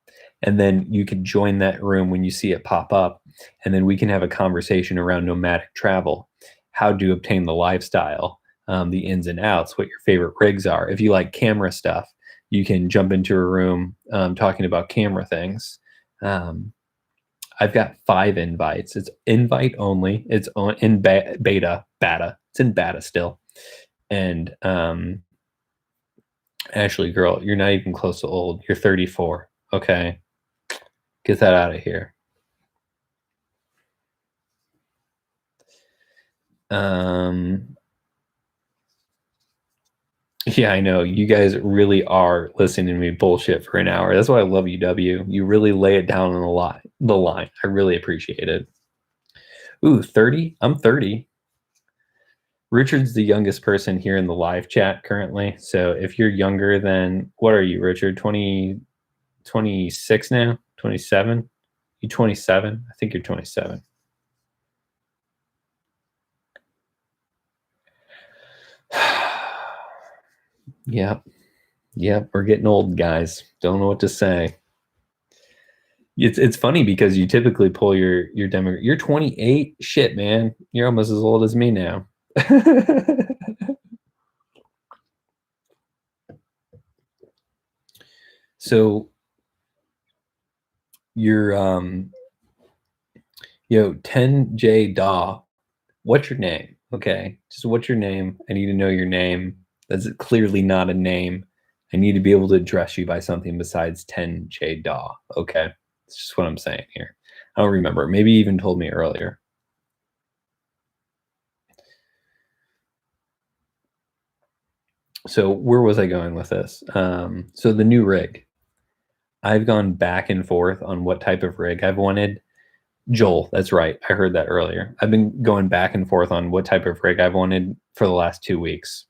and then you could join that room when you see it pop up, and then we can have a conversation around nomadic travel, how to obtain the lifestyle, the ins and outs, what your favorite rigs are. If you like camera stuff, you can jump into a room talking about camera things. I've got 5 invites. It's invite only. It's in beta. It's in beta still. And Ashley, girl, you're not even close to old. You're 34. Okay. Get that out of here. Yeah, I know. You guys really are listening to me bullshit for an hour. That's why I love you, W. You really lay it down on the line. I really appreciate it. Ooh, 30? I'm 30. Richard's the youngest person here in the live chat currently. So if you're younger than, what are you, Richard? 26 now? 27? You 27? I think you're 27. Yep. We're getting old, guys. Don't know what to say. It's funny because you typically pull your demo. You're 28. Shit, man. You're almost as old as me now. So you're 10J Daw. What's your name? Okay. Just what's your name? I need to know your name. That's clearly not a name. I need to be able to address you by something besides 10J Daw. Okay. That's just what I'm saying here. I don't remember. Maybe you even told me earlier. So where was I going with this? So the new rig. I've gone back and forth on what type of rig I've wanted. Joel, that's right. I heard that earlier. I've been going back and forth on what type of rig I've wanted for the last 2 weeks.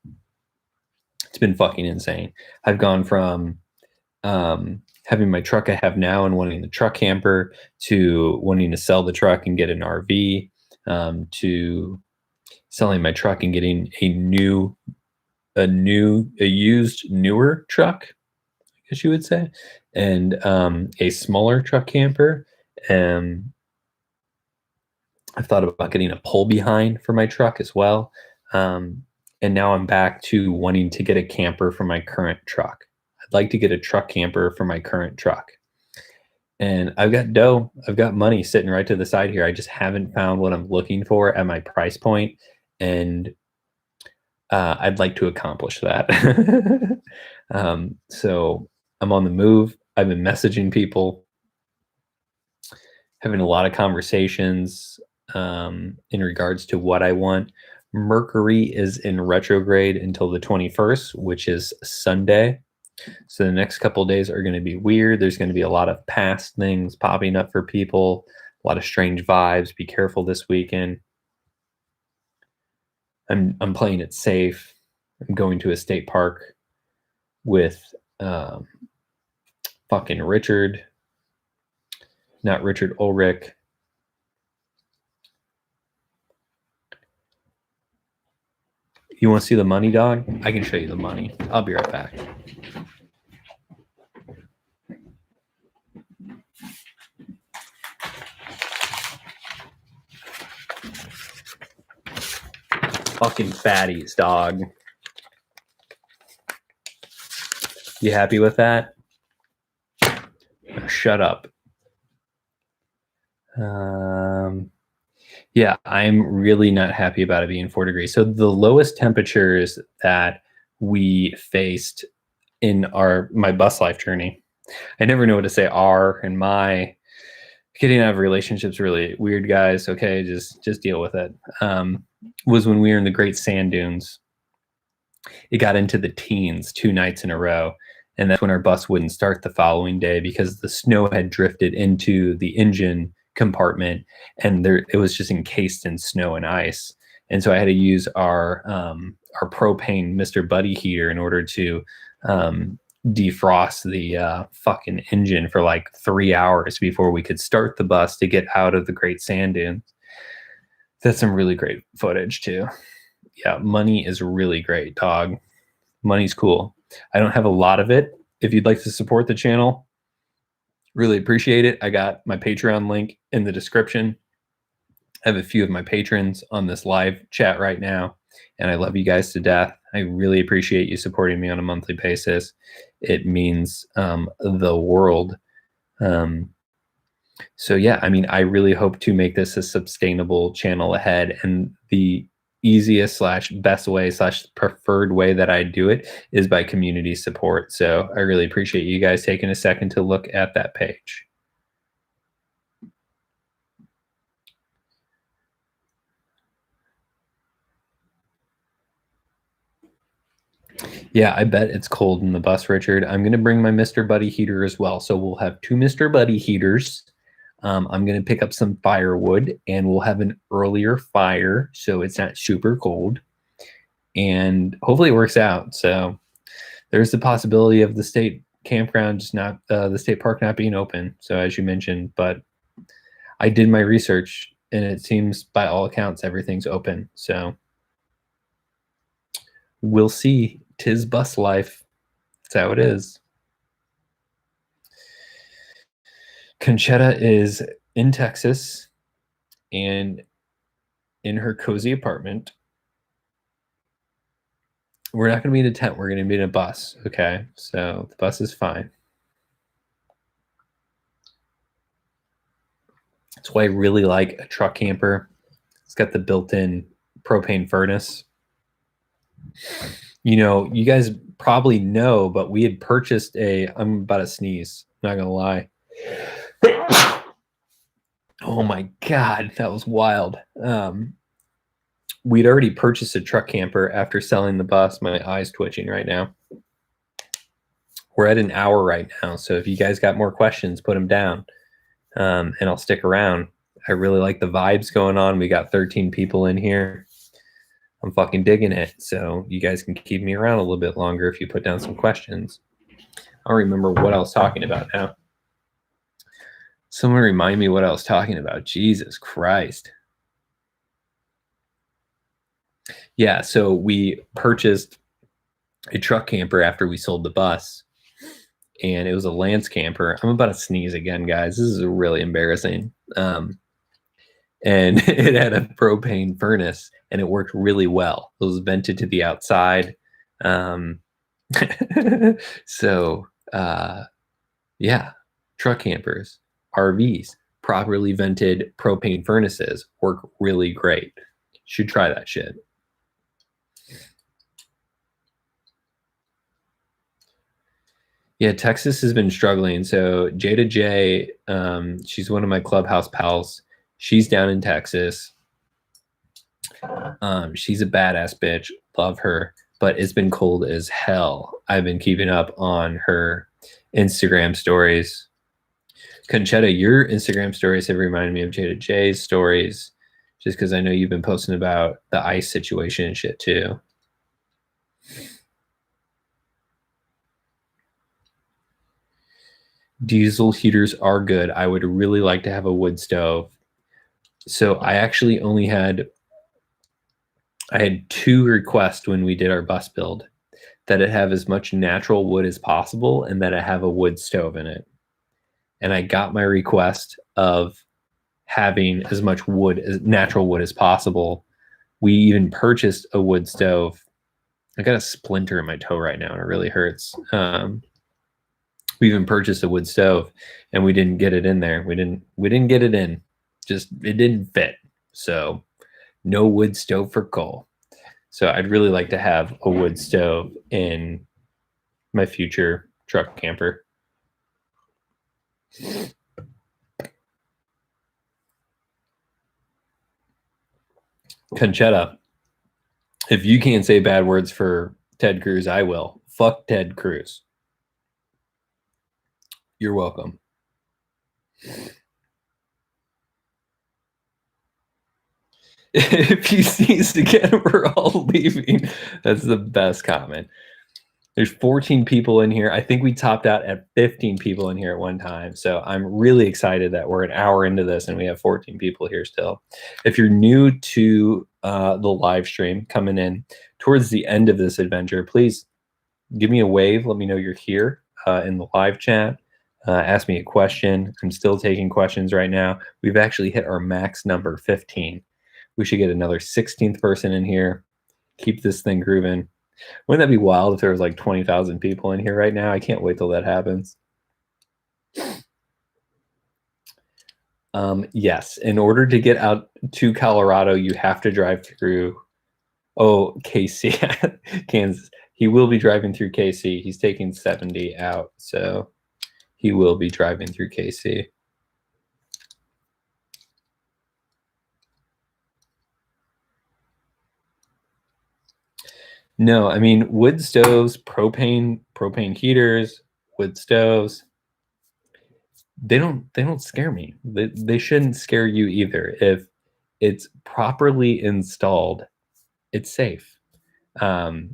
It's been fucking insane. I've gone from having my truck I have now and wanting the truck camper to wanting to sell the truck and get an RV, to selling my truck and getting a used newer truck, I guess you would say, and a smaller truck camper. And I've thought about getting a pull behind for my truck as well. And now I'm back to wanting to get a camper for my current truck. I'd like to get a truck camper for my current truck. And I've got dough. I've got money sitting right to the side here. I just haven't found what I'm looking for at my price point. And I'd like to accomplish that. So I'm on the move. I've been messaging people, having a lot of conversations in regards to what I want. Mercury is in retrograde until the 21st, which is Sunday. So the next couple of days are going to be weird. There's going to be a lot of past things popping up for people, a lot of strange vibes. Be careful this weekend. I'm playing it safe. I'm going to a state park with fucking Richard, not Richard Ulrich. You want to see the money, dog? I can show you the money. I'll be right back. Fucking fatties, dog. You happy with that? Oh, shut up. Yeah, I'm really not happy about it being 4 degrees. So the lowest temperatures that we faced in my bus life journey, I never know what to say are and my. Getting out of relationships really weird, guys. Okay, just deal with it. Was when we were in the Great Sand Dunes. It got into the teens 2 nights in a row, and that's when our bus wouldn't start the following day because the snow had drifted into the engine compartment, and it was just encased in snow and ice. And so I had to use our propane Mr. Buddy heater in order to defrost the fucking engine for like 3 hours before we could start the bus to get out of the Great Sand Dunes. That's some really great footage too. Yeah, money is really great, dog. Money's cool. I don't have a lot of it. If you'd like to support the channel, really appreciate it. I got my Patreon link in the description. I have a few of my patrons on this live chat right now, and I love you guys to death. I really appreciate you supporting me on a monthly basis. It means the world. So yeah, I mean, I really hope to make this a sustainable channel ahead, and the easiest / best way / preferred way that I do it is by community support. So I really appreciate you guys taking a second to look at that page. Yeah, I bet it's cold in the bus, Richard. I'm going to bring my Mr. Buddy heater as well. So we'll have 2 Mr. Buddy heaters. I'm going to pick up some firewood, and we'll have an earlier fire so it's not super cold. And hopefully it works out. So there's the possibility of the state campground just not, the state park not being open. So as you mentioned, but I did my research, and it seems by all accounts everything's open. So we'll see. 'Tis bus life. That's how it is. Conchetta is in Texas and in her cozy apartment. We're not going to be in a tent. We're going to be in a bus. Okay. So the bus is fine. That's why I really like a truck camper. It's got the built-in propane furnace. You know, you guys probably know, but we had purchased I'm about to sneeze. Not going to lie. Oh my God, that was wild. We'd already purchased a truck camper after selling the bus. My eye's twitching right now. We're at an hour right now. So if you guys got more questions, put them down. And I'll stick around. I really like the vibes going on. We got 13 people in here. I'm fucking digging it. So you guys can keep me around a little bit longer if you put down some questions. I don't remember what I was talking about now. Someone remind me what I was talking about. Jesus Christ. Yeah, so we purchased a truck camper after we sold the bus, and it was a Lance camper. I'm about to sneeze again, guys. This is really embarrassing. And it had a propane furnace, and it worked really well. It was vented to the outside. So, yeah, truck campers, RVs, properly vented propane furnaces work really great. Should try that shit. Yeah, Texas has been struggling. So Jada J, she's one of my Clubhouse pals. She's down in Texas. She's a badass bitch. Love her. But it's been cold as hell. I've been keeping up on her Instagram stories. Conchetta, your Instagram stories have reminded me of Jada J's stories, just because I know you've been posting about the ice situation and shit too. Diesel heaters are good. I would really like to have a wood stove. So I actually only had two requests when we did our bus build, that it have as much natural wood as possible and that it have a wood stove in it. And I got my request of having as much wood, as natural wood as possible. We even purchased a wood stove. I got a splinter in my toe right now and it really hurts. We even purchased a wood stove and we didn't get it in there. We didn't get it in. Just it didn't fit. So no wood stove for Cole. So I'd really like to have a wood stove in my future truck camper. Conchetta, if you can't say bad words for Ted Cruz, I will. Fuck Ted Cruz. You're welcome. If he sneezes again, we're all leaving. That's the best comment. There's 14 people in here. I think we topped out at 15 people in here at one time. So I'm really excited that we're an hour into this and we have 14 people here still. If you're new to the live stream coming in towards the end of this adventure, please give me a wave. Let me know you're here in the live chat. Ask me a question. I'm still taking questions right now. We've actually hit our max number, 15. We should get another 16th person in here. Keep this thing grooving. Wouldn't that be wild if there was like 20,000 people in here right now? I can't wait till that happens. Yes, in order to get out to Colorado, you have to drive through, KC, Kansas. He will be driving through KC. He's taking 70 out, so he will be driving through KC. No, I mean wood stoves, propane heaters, wood stoves. They don't scare me. They shouldn't scare you either. If it's properly installed, it's safe. It's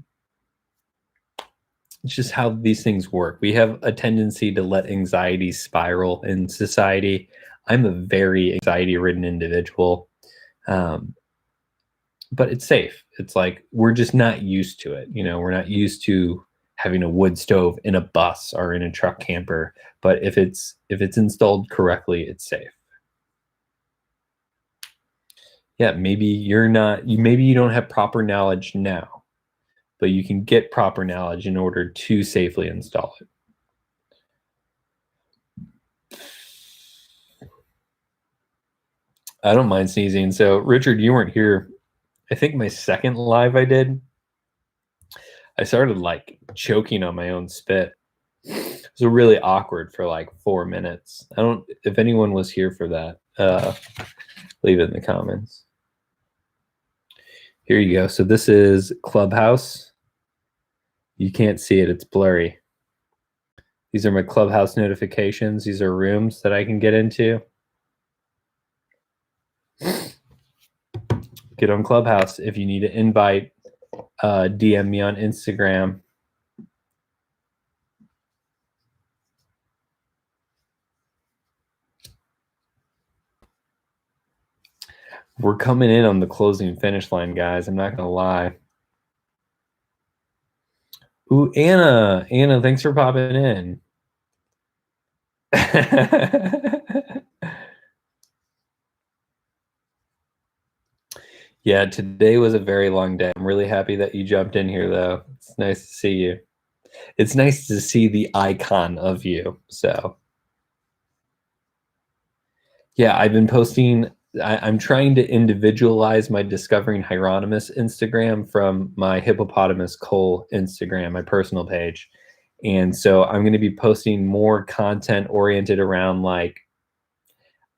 just how these things work. We have a tendency to let anxiety spiral in society. I'm a very anxiety-ridden individual. But it's safe. It's like we're just not used to it. We're not used to having a wood stove in a bus or in a truck camper. But if it's installed correctly, it's safe. Yeah, maybe you don't have proper knowledge now, but you can get proper knowledge in order to safely install it. I don't mind sneezing. So Richard, you weren't here. I think my second live I did, I started like choking on my own spit. It was really awkward for like 4 minutes. If anyone was here for that, leave it in the comments. Here you go. So this is Clubhouse. You can't see it. It's blurry. These are my Clubhouse notifications. These are rooms that I can get into. Get on Clubhouse. If you need an invite, DM me on Instagram. We're coming in on the closing finish line, guys. I'm not going to lie. Ooh, Anna. Anna, thanks for popping in. Yeah, today was a very long day. I'm really happy that you jumped in here, though. It's nice to see you. It's nice to see the icon of you. So, yeah, I've been posting. I'm trying to individualize my Discovering Hieronymus Instagram from my Hippopotamus Cole Instagram, my personal page. And so I'm going to be posting more content oriented around like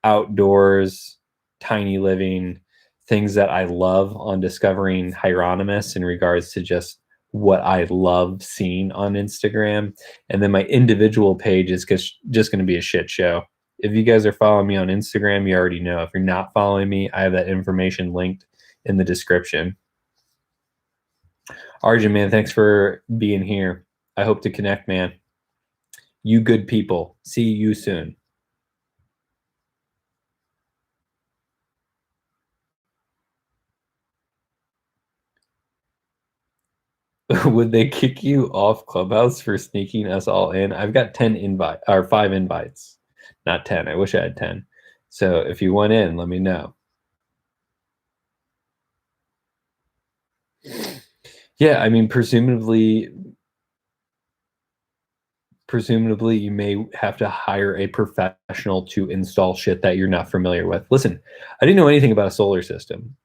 outdoors, tiny living, things that I love on Discovering Hieronymus in regards to just what I love seeing on Instagram. And then my individual page is just going to be a shit show. If you guys are following me on Instagram, you already know. If you're not following me, I have that information linked in the description. Arjun, man, thanks for being here. I hope to connect, man. You good people. See you soon. Would they kick you off Clubhouse for sneaking us all in? I've got 5 invites, not 10. I wish I had 10. So if you want in, let me know. Yeah, I mean, presumably you may have to hire a professional to install shit that you're not familiar with. Listen, I didn't know anything about a solar system.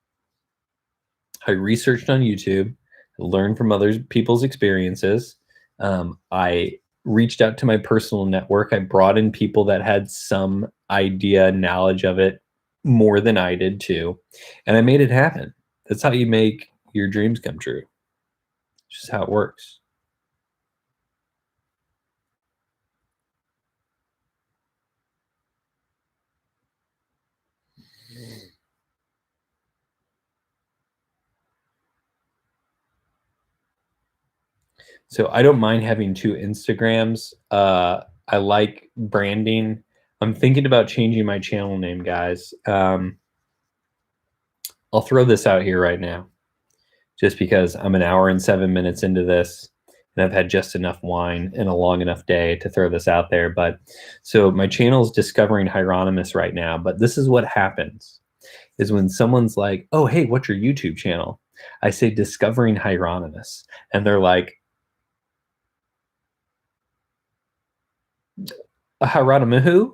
I researched on YouTube, learned from other people's experiences. I reached out to my personal network. I brought in people that had some idea, knowledge of it more than I did too. And I made it happen. That's how you make your dreams come true. It's just how it works. So I don't mind having 2 Instagrams. I like branding. I'm thinking about changing my channel name, guys. I'll throw this out here right now, just because I'm an hour and 7 minutes into this, and I've had just enough wine and a long enough day to throw this out there. But so my channel is Discovering Hieronymus right now. But this is what happens is when someone's like, "Oh, hey, what's your YouTube channel?" I say Discovering Hieronymus, and they're like, Hieronymus?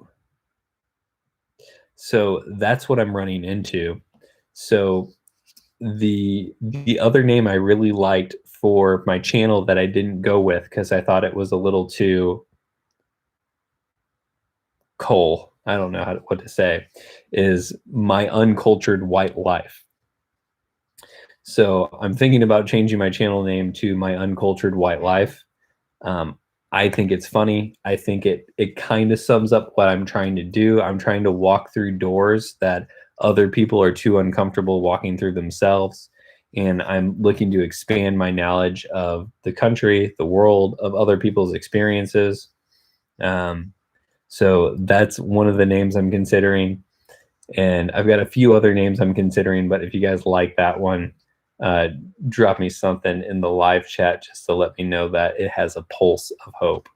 So that's what I'm running into. So the other name I really liked for my channel that I didn't go with because I thought it was a little too Cole. I don't know what to say. Is My Uncultured White Life. So I'm thinking about changing my channel name to My Uncultured White Life. I think it's funny. I think it kind of sums up what I'm trying to do. I'm trying to walk through doors that other people are too uncomfortable walking through themselves. And I'm looking to expand my knowledge of the country, the world, of other people's experiences. So that's one of the names I'm considering. And I've got a few other names I'm considering, but if you guys like that one, drop me something in the live chat just to let me know that it has a pulse of hope.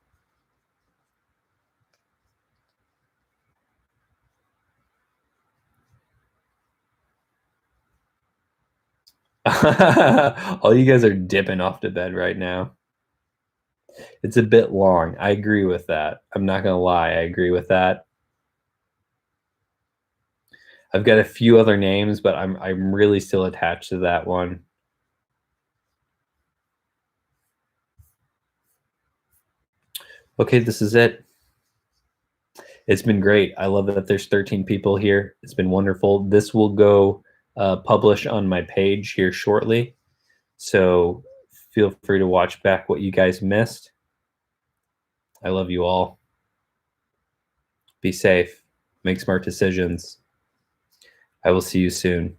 All you guys are dipping off to bed right now. It's a bit long. I agree with that. I'm not gonna lie, I agree with that. I've got a few other names, but I'm really still attached to that one. Okay, this is it. It's been great. I love that there's 13 people here. It's been wonderful. This will go publish on my page here shortly. So feel free to watch back what you guys missed. I love you all. Be safe. Make smart decisions. I will see you soon.